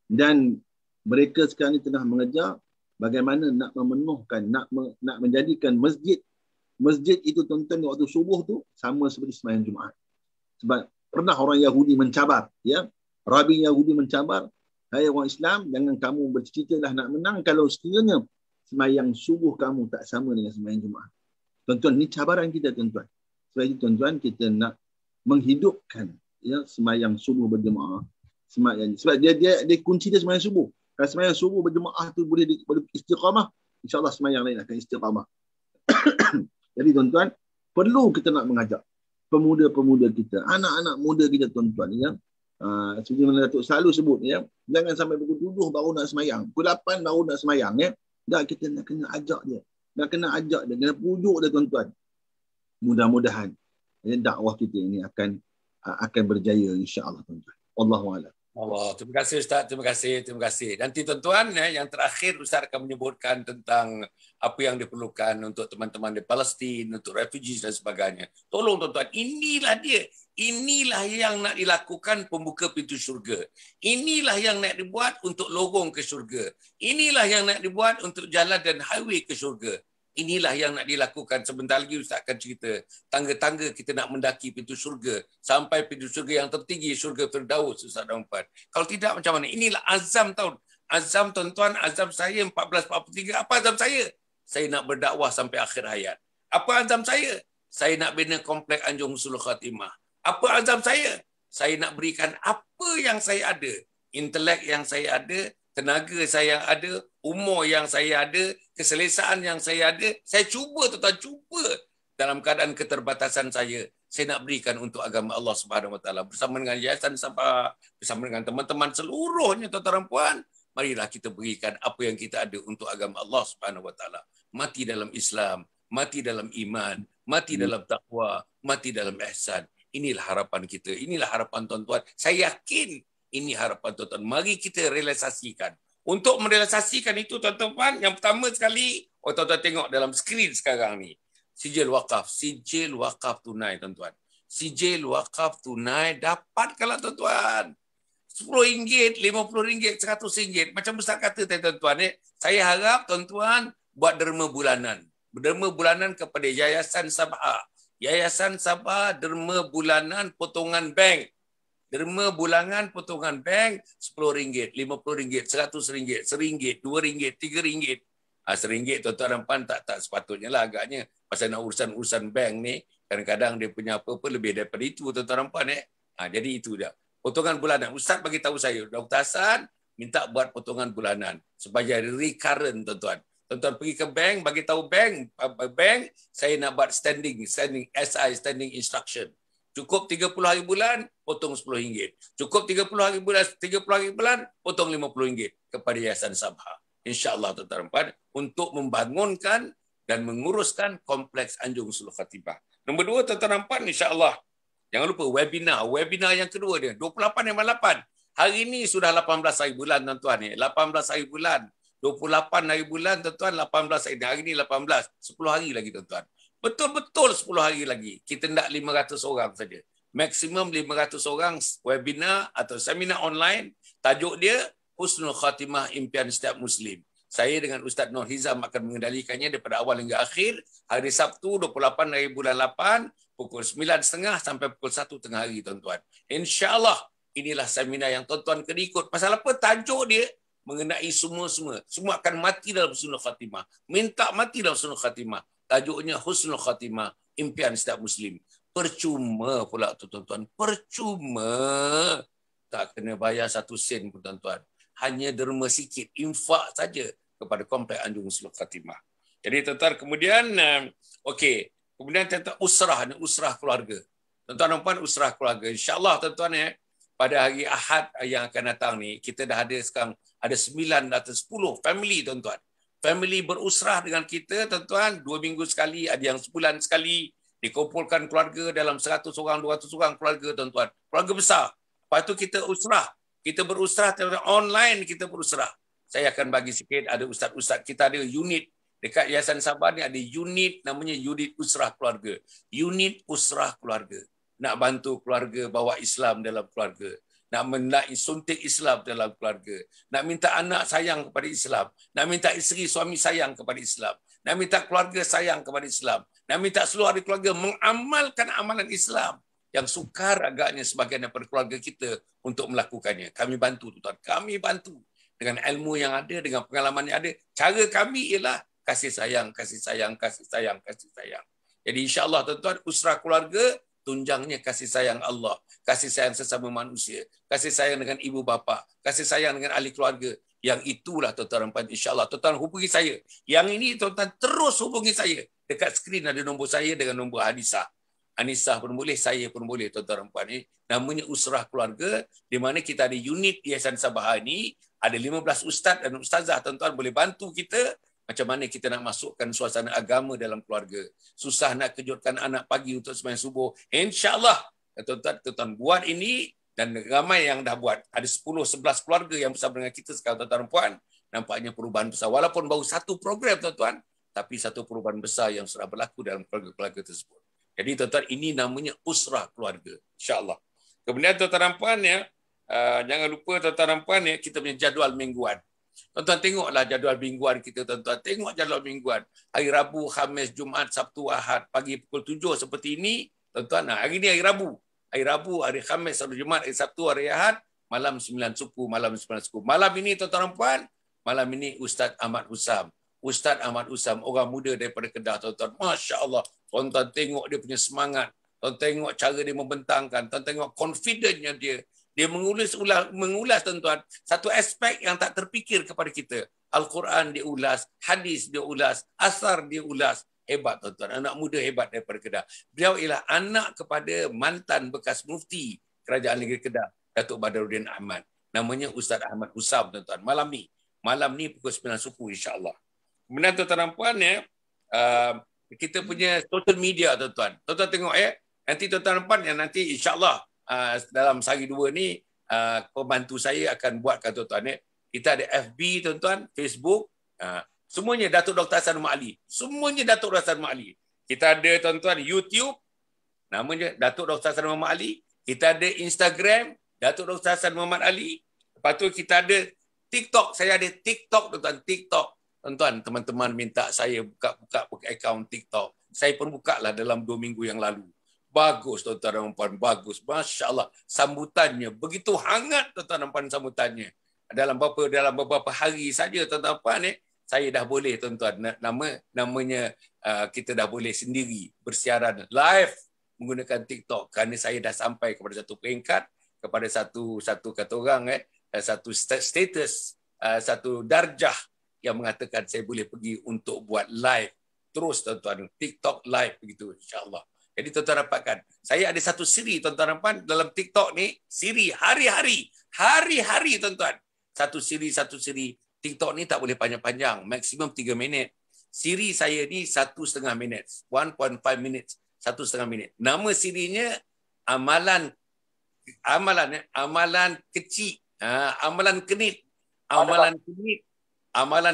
Dan mereka sekarang ni tengah mengejar bagaimana nak memenuhkan, nak menjadikan masjid itu tuan-tuan waktu subuh tu sama seperti sembahyang Jumaat. Sebab pernah orang Yahudi mencabar ya. Rabi Yahudi mencabar, hai orang Islam, jangan kamu bercita-citalah nak menang kalau sekiranya sembahyang subuh kamu tak sama dengan sembahyang Jumaat. Tuan-tuan, ni cabaran kita tuan-tuan. Sebab itu tuan-tuan, kita nak menghidupkan ya sembahyang subuh berjemaah. Sebab dia kunci dia sembahyang subuh. Kalau sembahyang subuh berjemaah tu boleh istiqamah, insya-Allah sembahyang lain akan istiqamah. Jadi tuan-tuan, perlu kita nak mengajak pemuda-pemuda kita, anak-anak muda kita tuan-tuan ya. Seperti mana Datuk selalu sebut ya, jangan sampai pukul 7 baru nak sembahyang, pukul 8 baru nak sembahyang ya. Tak, kita nak kena ajak dia. Kena pujuk dia tuan-tuan. Mudah-mudahan ya, dakwah kita ini akan berjaya insya-Allah tuan-tuan. Wallahu a'lam. Allah, terima kasih Ustaz, terima kasih. Nanti tuan-tuan yang terakhir Ustaz akan menyebutkan tentang apa yang diperlukan untuk teman-teman di Palestin, untuk refugees dan sebagainya. Tolong tuan-tuan, inilah dia. Inilah yang nak dilakukan pembuka pintu syurga. Inilah yang nak dibuat untuk lorong ke syurga. Inilah yang nak dibuat untuk jalan dan highway ke syurga. Inilah yang nak dilakukan. Sebentar lagi Ustaz akan cerita tangga-tangga kita nak mendaki pintu syurga sampai pintu syurga yang tertinggi, syurga Firdaus Ustaz Dampan. Kalau tidak macam mana? Inilah azam tahun. Azam tuan-tuan, azam saya 1443. Apa azam saya? Saya nak berdakwah sampai akhir hayat. Apa azam saya? Saya nak bina komplek Anjung Husnul Khatimah. Apa azam saya? Saya nak berikan apa yang saya ada, intelek yang saya ada, tenaga saya yang ada, umur yang saya ada, keselesaan yang saya ada, saya cuba tuan-tuan, cuba dalam keadaan keterbatasan saya nak berikan untuk agama Allah Subhanahu Wa Taala bersama dengan Yayasan Sabah, bersama dengan teman-teman seluruhnya tuan-tuan dan puan. Marilah kita berikan apa yang kita ada untuk agama Allah Subhanahu Wa Taala. Mati dalam Islam, mati dalam iman, mati dalam takwa, mati dalam ihsan. Inilah harapan kita, inilah harapan tuan-tuan. Saya yakin ini harapan tuan-tuan. Mari kita realisasikan. Untuk merealisasikan itu tuan-tuan, yang pertama sekali, tuan-tuan tengok dalam skrin sekarang ni. Sijil wakaf tunai tuan-tuan. Sijil wakaf tunai dapat kalau tuan-tuan. RM10, RM50, RM100. Macam Ustaz kata tuan-tuan, saya harap tuan-tuan buat derma bulanan. Derma bulanan kepada Yayasan Sabah. Yayasan Sabah derma bulanan potongan bank. Derma bulanan potongan bank RM10, RM50, RM100, RM1, RM2, RM3. RM1 tuan-tuan dan puan tak sepatutnya lah agaknya. Pasal nak urusan bank ni, kadang-kadang dia punya apa-apa lebih daripada itu tuan-tuan dan puan. Jadi itu dia. Potongan bulanan. Ustaz bagi tahu saya, Dr. Hasan minta buat potongan bulanan supaya recurrent, tuan-tuan. Tuan-tuan pergi ke bank, bagi tahu bank saya nak buat standing SI, standing instruction. Cukup 30 hari bulan, potong RM10. Cukup 30 hari bulan, potong RM50 kepada Yayasan Sabha. InsyaAllah, tuan-tuan, untuk membangunkan dan menguruskan kompleks Anjung Sulul Khatimah. Nombor 2, tuan-tuan, insyaAllah. Jangan lupa webinar. Webinar yang kedua dia, 28/8. Hari ini sudah 18 hari bulan, tuan-tuan. 18 hari bulan. 28 hari bulan, tuan-tuan. 18 hari. Hari ini 18. 10 hari lagi, tuan-tuan. Betul-betul 10 hari lagi. Kita nak 500 orang saja. Maksimum 500 orang webinar atau seminar online. Tajuk dia, Husnul Khatimah Impian Setiap Muslim. Saya dengan Ustaz Nur Hizam akan mengendalikannya daripada awal hingga akhir. Hari Sabtu 28 hari bulan 8, pukul 9.30 sampai pukul 1 tengah hari, tuan-tuan. InsyaAllah inilah seminar yang tuan-tuan kena ikut. Pasal apa? Tajuk dia mengenai semua. Semua akan mati dalam Husnul Khatimah. Minta mati dalam Husnul Khatimah. Tajuknya Husnul Khatimah Impian Setiap Muslim. Percuma pula, tuan-tuan. Percuma. Tak kena bayar 1 sen pun, tuan-tuan. Hanya derma sikit, infak saja kepada komplek Anjung Sulul Khatimah. Jadi, tuan-tuan, kemudian kemudian tentang usrah keluarga. Tuan-tuan dan puan, usrah keluarga. InsyaAllah, tuan-tuan, pada hari Ahad yang akan datang ni, kita dah ada sekarang ada 9 atau 10 family, tuan-tuan. Family berusrah dengan kita, tuan-tuan, 2 minggu sekali, ada yang sebulan sekali, dikumpulkan keluarga dalam 100 orang, 200 orang keluarga, tuan-tuan. Keluarga besar. Lepas tu kita usrah. Kita berusrah, online kita berusrah. Saya akan bagi sikit, ada ustaz-ustaz, kita ada unit. Dekat Yayasan Sabah ni ada unit, namanya unit usrah keluarga. Unit usrah keluarga. Nak bantu keluarga bawa Islam dalam keluarga. Nak suntik Islam dalam keluarga. Nak minta anak sayang kepada Islam. Nak minta isteri suami sayang kepada Islam. Nak minta keluarga sayang kepada Islam. Nak minta seluruh ahli keluarga mengamalkan amalan Islam. Yang sukar agaknya sebagian daripada keluarga kita untuk melakukannya. Kami bantu, tuan. Kami bantu. Dengan ilmu yang ada, dengan pengalaman yang ada. Cara kami ialah kasih sayang, kasih sayang, kasih sayang, kasih sayang. Jadi insyaAllah, tuan-tuan, usrah keluarga, tunjangnya kasih sayang Allah. Kasih sayang sesama manusia. Kasih sayang dengan ibu bapa. Kasih sayang dengan ahli keluarga. Yang itulah, tuan-tuan, insyaAllah. Tuan-tuan, hubungi saya. Yang ini, tuan-tuan, terus hubungi saya. Dekat skrin ada nombor saya dengan nombor Hadisah. Anisah pun boleh, saya pun boleh, tuan-tuan dan puan. Namanya usrah keluarga, di mana kita ada unit Yayasan Sabah ini, ada 15 ustaz dan ustazah, tuan-tuan boleh bantu kita macam mana kita nak masukkan suasana agama dalam keluarga. Susah nak kejutkan anak pagi untuk sembahyang subuh. InsyaAllah, tuan-tuan buat ini, dan ramai yang dah buat. Ada 10-11 keluarga yang bersama dengan kita sekarang, tuan-tuan dan puan. Nampaknya perubahan besar. Walaupun baru 1 program, tuan-tuan, tapi 1 perubahan besar yang sudah berlaku dalam keluarga-keluarga tersebut. Jadi, tuan-tuan, ini namanya usrah keluarga. InsyaAllah. Kemudian, tuan-tuan dan puan, jangan lupa, tuan-tuan dan puan, kita punya jadual mingguan. Tuan-tuan tengoklah jadual mingguan kita, tuan-tuan. Tengok jadual mingguan. Hari Rabu, Khamis, Jumaat, Sabtu, Ahad, pagi pukul 7 seperti ini. Tuan-tuan, hari ini hari Rabu. Hari Rabu, hari Khamis, hari Jumaat, hari Sabtu, hari Ahad, malam 9 suku, malam 9 suku. Malam ini, tuan-tuan dan puan, malam ini Ustaz Ahmad Husam. Ustaz Ahmad Husam, orang muda daripada Kedah, tuan-tuan. Masya Allah. Tuan-tuan tengok dia punya semangat. Tuan tengok cara dia membentangkan. Tuan tengok confidence-nya dia. Dia mengulas, tuan-tuan, satu aspek yang tak terfikir kepada kita. Al-Quran dia ulas, hadis dia ulas, asar dia ulas. Hebat, tuan-tuan. Anak muda hebat daripada Kedah. Beliau ialah anak kepada mantan bekas mufti Kerajaan Negeri Kedah, Datuk Badaruddin Ahmad. Namanya Ustaz Ahmad Husam, tuan-tuan. Malam ni pukul 9 suku, insyaAllah. Kemudian, tuan-tuan dan puan, kita punya social media, tuan-tuan. Tuan-tuan tengok, nanti tuan-tuan dan puan, nanti insyaAllah dalam sehari 2 ni, pembantu saya akan buatkan, tuan-tuan. Kita ada FB, tuan-tuan, Facebook, semuanya Datuk Dr. Hasan Muhammad Ali. Semuanya Datuk Dr. Hasan Muhammad Ali. Kita ada, tuan-tuan, YouTube, namanya Datuk Dr. Hasan Muhammad Ali. Kita ada Instagram, Datuk Dr. Hasan Muhammad Ali. Lepas tu kita ada TikTok. Saya ada TikTok, tuan-tuan. TikTok. Tuan-tuan, teman-teman minta saya buka akaun TikTok. Saya pun buka lah dalam 2 minggu yang lalu. Bagus, tuan-tuan dan puan, bagus. Masya Allah. Sambutannya begitu hangat, tuan-tuan dan puan, sambutannya. Dalam beberapa hari saja, tuan-tuan dan puan, saya dah boleh, tuan-tuan. Namanya kita dah boleh sendiri bersiaran live menggunakan TikTok kerana saya dah sampai kepada satu peringkat, kepada satu kata orang satu status, satu darjah yang mengatakan saya boleh pergi untuk buat live terus tuan-tuan, TikTok live begitu insya-Allah. Jadi tuan-tuan dapatkan, saya ada satu siri tuan-tuan nampak dalam TikTok ni, siri hari-hari tuan-tuan. Satu siri TikTok ni tak boleh panjang-panjang, maksimum 3 minit. Siri saya ni 1.5 minit, 1.5 minutes, 1.5 minit. Nama sirinya amalan kecil, amalan kenit, amalan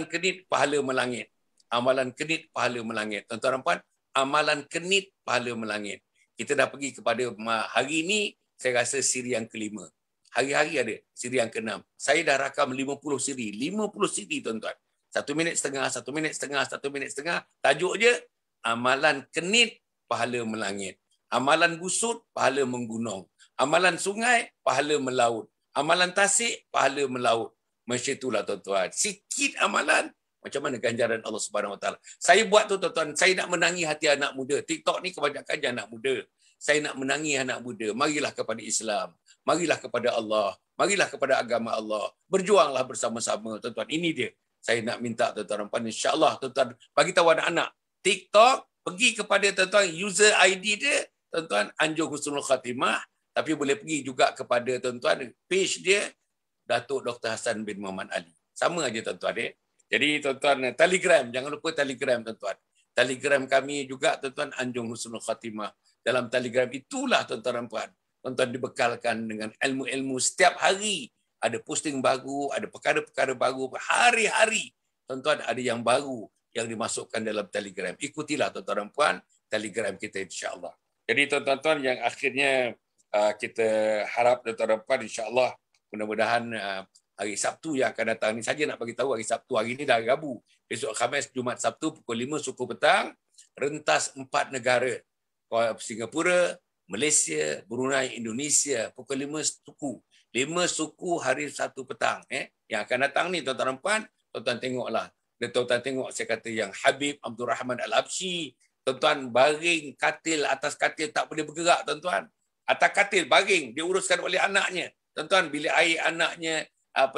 kenit pahala melangit. Amalan kenit pahala melangit. Tuan-tuan dan puan, amalan kenit pahala melangit. Kita dah pergi kepada hari ini, saya rasa siri yang kelima. Hari-hari ada siri yang keenam. Saya dah rakam 50 siri. 50 siri tuan-tuan. 1 minit setengah, 1 minit setengah, 1 minit setengah. Tajuk je, amalan kenit pahala melangit. Amalan busut, pahala menggunung. Amalan sungai, pahala melaut. Amalan tasik, pahala melaut. Macam itulah tuan-tuan. Sikit amalan, macam mana ganjaran Allah Subhanahu Wa Taala. Saya buat tu tuan-tuan, saya nak menangi hati anak muda. TikTok ni kebanyakan je anak muda. Saya nak menangi anak muda. Marilah kepada Islam. Marilah kepada Allah. Marilah kepada agama Allah. Berjuanglah bersama-sama tuan-tuan. Ini dia. Saya nak minta tuan-tuan, insya-Allah tuan-tuan bagi tahu anak-anak. TikTok, pergi kepada tuan-tuan user ID dia, tuan-tuan Anjung Husnul Khatimah, tapi boleh pergi juga kepada tuan-tuan page dia Datuk Dr. Hassan bin Muhammad Ali. Sama aja tuan-tuan . Jadi tuan-tuan, Telegram, jangan lupa Telegram tuan-tuan. Telegram kami juga tuan-tuan Anjung Husnul Khatimah. Dalam Telegram itulah tuan-tuan dan puan, tuan-tuan dibekalkan dengan ilmu-ilmu setiap hari. Ada posting baru, ada perkara-perkara baru, hari-hari tuan-tuan ada yang baru yang dimasukkan dalam Telegram. Ikutilah tuan-tuan dan puan Telegram kita insya-Allah. Jadi tuan-tuan yang akhirnya kita harap tuan-tuan dan puan insya-Allah mudah-mudahan hari Sabtu yang akan datang ni saja nak bagi tahu hari Sabtu. Hari ni dah Rabu. Besok Khamis, Jumaat, Sabtu pukul 5 suku petang, rentas 4 negara. Singapura, Malaysia, Brunei, Indonesia, pukul 5 suku. 5 suku hari Sabtu petang. Yang akan datang ni tuan-tuan dan puan, tuan-tuan tengoklah. Dan tuan-tuan tengok saya kata yang Habib Abdul Rahman Al-Habsyi, tuan-tuan baring katil, atas katil tak boleh bergerak tuan-tuan. Atas katil baring, diuruskan oleh anaknya. Tuan-tuan, bilik air anaknya,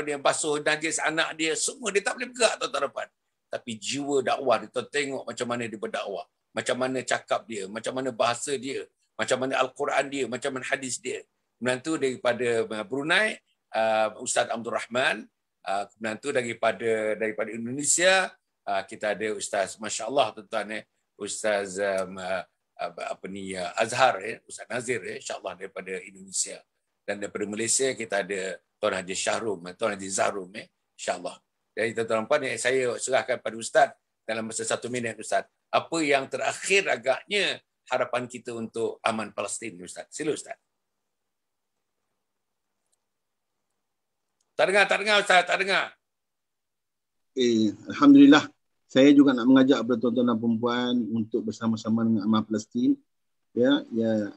dia basuh najis anak dia, semua dia tak boleh bergerak tuan-tuan dan puan. Tapi jiwa dakwah dia, tuan tengok macam mana dia berdakwah, macam mana cakap dia, macam mana bahasa dia, macam mana Al-Quran dia, macam mana hadis dia. Menantu daripada Brunei, Ustaz Abdul Rahman. Menantu daripada Indonesia, kita ada Ustaz, masya-Allah tuan-tuan, Ustaz Azhar, Ustaz Nazir, insya-Allah daripada Indonesia. Dan daripada Malaysia kita ada Tuan Haji Syahrum, Tuan Haji Zahrum, insya-Allah. Jadi tuan-tuan puan, saya serahkan pada Ustaz dalam masa 1 minit Ustaz. Apa yang terakhir agaknya harapan kita untuk aman Palestin Ustaz. Sila Ustaz. Tak dengar Ustaz, tak dengar. Alhamdulillah. Saya juga nak mengajak kepada tuan-tuan dan puan untuk bersama-sama dengan aman Palestin. Ya,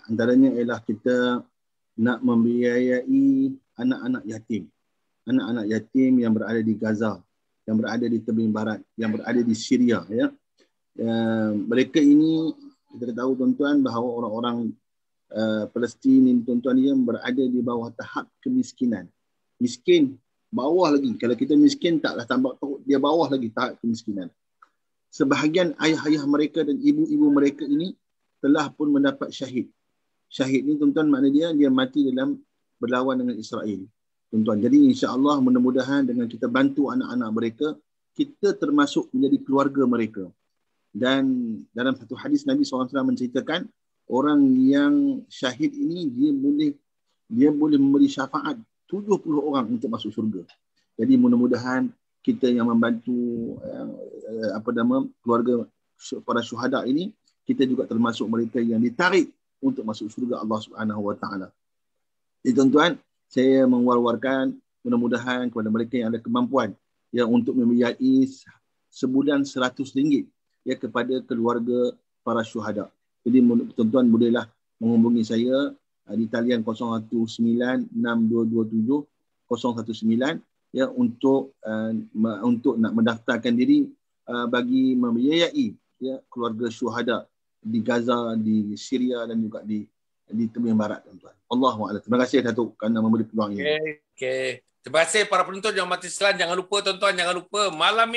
antaranya ialah kita nak membiayai anak-anak yatim. Anak-anak yatim yang berada di Gaza, yang berada di tebing barat, yang berada di Syria. Ya. Mereka ini, kita tahu tuan-tuan bahawa orang-orang Palestin ini tuan-tuan yang berada di bawah tahap kemiskinan. Miskin, bawah lagi. Kalau kita miskin, taklah tambah teruk, dia bawah lagi tahap kemiskinan. Sebahagian ayah-ayah mereka dan ibu-ibu mereka ini telah pun mendapat syahid. Syahid ni tuan-tuan maknanya dia mati dalam berlawan dengan Israel. Tuan-tuan, jadi insya-Allah mudah-mudahan dengan kita bantu anak-anak mereka, kita termasuk menjadi keluarga mereka. Dan dalam satu hadis Nabi SAW menceritakan orang yang syahid ini dia boleh memberi syafaat 70 orang untuk masuk syurga. Jadi mudah-mudahan kita yang membantu keluarga para syuhada ini, kita juga termasuk mereka yang ditarik untuk masuk syurga Allah Subhanahu Wa Taala. Jadi tuan-tuan, saya mewar-warkan mudah-mudahan kepada mereka yang ada kemampuan yang untuk membiayai sebulan RM100 ya kepada keluarga para syuhada. Jadi tuan-tuan bolehlah menghubungi saya di talian 0196227019 ya untuk nak mendaftarkan diri bagi membiayai ya keluarga syuhada di Gaza, di Syria dan juga di tepian barat, tuan-tuan. Allahu a'lam. Terima kasih Datuk kerana memberi peluang ini. Okey. Terima kasih para penonton yang mati Islam. Jangan lupa tuan-tuan, jangan lupa malam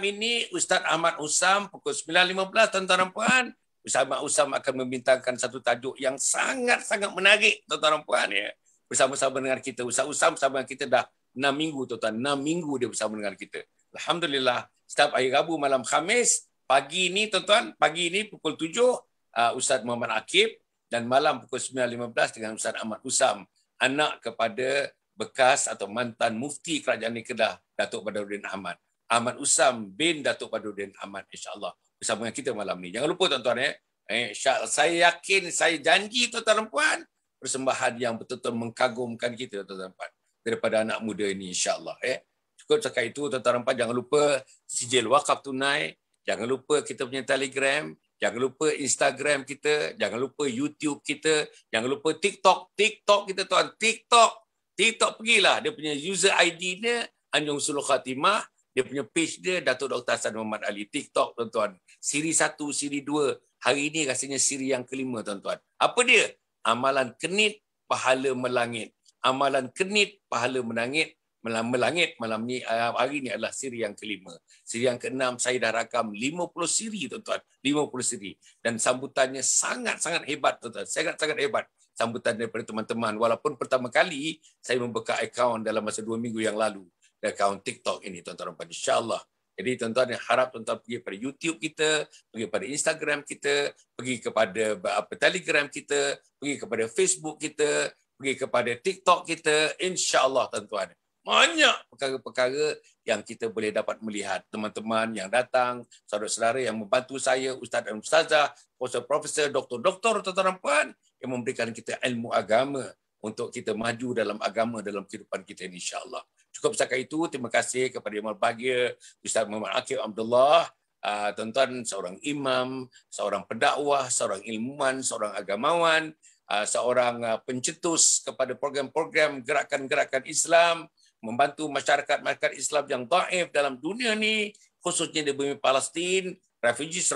ini Ustaz Ahmad Usam pukul 9.15 tuan-tuan dan puan. Ustaz Ahmad Usam akan membintangkan satu tajuk yang sangat-sangat menarik tuan-tuan dan puan ya. Bersama-sama dengan kita. Ustaz Usam bersama dengan kita dah 6 minggu tuan-tuan. 6 minggu dia bersama dengan kita. Alhamdulillah. Setiap hari Rabu malam Khamis, pagi ini tuan-tuan, pagi ini pukul 7 Ustaz Muhammad Akib, dan malam pukul 9.15 dengan Ustaz Ahmad Usam, anak kepada bekas atau mantan mufti Kerajaan Kedah, Datuk Badruddin Ahmad. Ahmad Usam bin Datuk Badruddin Ahmad, insya-Allah bersama dengan kita malam ni. Jangan lupa tuan-tuan saya yakin, saya janji tuan-tuan dan puan, persembahan yang betul-betul mengagumkan kita tuan-tuan dan puan daripada anak muda ini, insya-Allah. Cukup sekali itu tuan-tuan dan puan, jangan lupa sijil wakaf tunai, jangan lupa kita punya Telegram, jangan lupa Instagram kita, jangan lupa YouTube kita, jangan lupa TikTok kita tuan, TikTok pergilah, dia punya user ID dia Anjung Sulul Khatimah, dia punya page dia Datuk Dr. Hassan Muhammad Ali. TikTok tuan-tuan, siri 1, siri 2, hari ini rasanya siri yang kelima tuan-tuan. Apa dia? Amalan kenit pahala melangit. Amalan kenit pahala melangit malam ni, hari ni adalah siri yang kelima. Siri yang keenam saya dah rakam 50 siri tuan-tuan, 50 siri, dan sambutannya sangat-sangat hebat tuan-tuan, sangat-sangat hebat sambutan daripada teman-teman. Walaupun pertama kali saya membuka akaun dalam masa 2 minggu yang lalu, akaun TikTok ini tuan-tuan, insya-Allah. Jadi tuan-tuan harap tuan-tuan pergi pada YouTube kita, pergi pada Instagram kita, pergi kepada Telegram kita, pergi kepada Facebook kita, pergi kepada TikTok kita, insya-Allah tuan-tuan. Banyak perkara-perkara yang kita boleh dapat melihat. Teman-teman yang datang, saudara-saudara yang membantu saya, ustaz dan ustazah, profesor, doktor, tuan-tuan dan puan, yang memberikan kita ilmu agama untuk kita maju dalam agama dalam kehidupan kita ini, insya-Allah. Cukup setakat itu. Terima kasih kepada Yang Berbahagia Ustaz Muhammad Akib Abdullah, tuan-tuan, seorang imam, seorang pendakwah, seorang ilmuwan, seorang agamawan, seorang pencetus kepada program-program gerakan-gerakan Islam, membantu masyarakat Islam yang dhaif dalam dunia ni, khususnya di bumi Palestin, refugees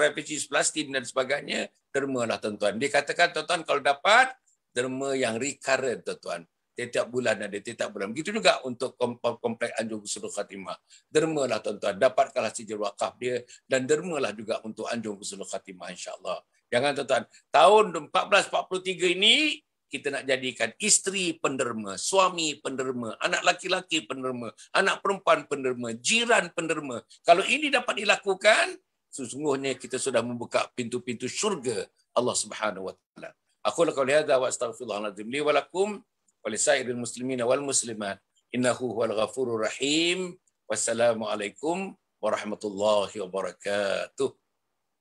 Palestin dan sebagainya. Dermalah tuan-tuan. Dia katakan tuan-tuan, kalau dapat derma yang recurrent tuan-tuan, setiap bulan ada, setiap bulan. Begitu juga untuk komplek Anjung Sulul Khatimah. Dermalah tuan-tuan, dapatkanlah sijil wakaf dia, dan dermalah juga untuk Anjung Sulul Khatimah, insya-Allah. Jangan tuan-tuan, tahun 1443 ini kita nak jadikan isteri penderma, suami penderma, anak laki-laki penderma, anak perempuan penderma, jiran penderma. Kalau ini dapat dilakukan, sesungguhnya kita sudah membuka pintu-pintu syurga Allah Subhanahu wa taala. Aku qauli hadza wa astaghfirullahalazim li wa lakum wa lisairil muslimina wal muslimat. Innahu huwal ghafurur rahim. Wassalamualaikum warahmatullahi wabarakatuh.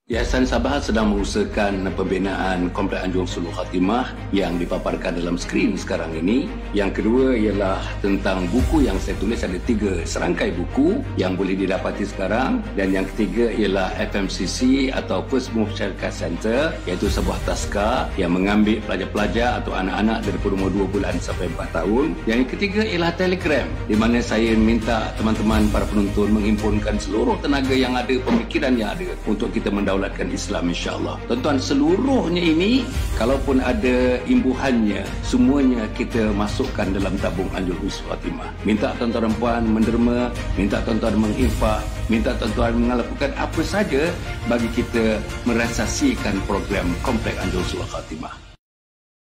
Yayasan Sabah sedang mengusahakan pembinaan Komplek Anjung Sulul Khatimah yang dipaparkan dalam skrin sekarang ini. Yang kedua ialah tentang buku yang saya tulis, ada 3 serangkai buku yang boleh didapati sekarang. Dan yang ketiga ialah FMCC atau First Move Syarikat Center, iaitu sebuah taska yang mengambil pelajar-pelajar atau anak-anak dari umur 2 bulan sampai 4 tahun. Yang ketiga ialah Telegram, di mana saya minta teman-teman para penonton menghimpunkan seluruh tenaga yang ada, pemikiran yang ada untuk kita mendaulatkan Islam, insya-Allah. Tuan-tuan, seluruhnya ini kalaupun ada imbuhannya, semuanya kita masukkan dalam tabung Anjung Sulul Khatimah. Minta tuan-tuan dan puan menderma, minta tuan-tuan menginfak, minta tuan-tuan melakukan apa saja bagi kita merasasikan program Komplek Anjung Sulul Khatimah.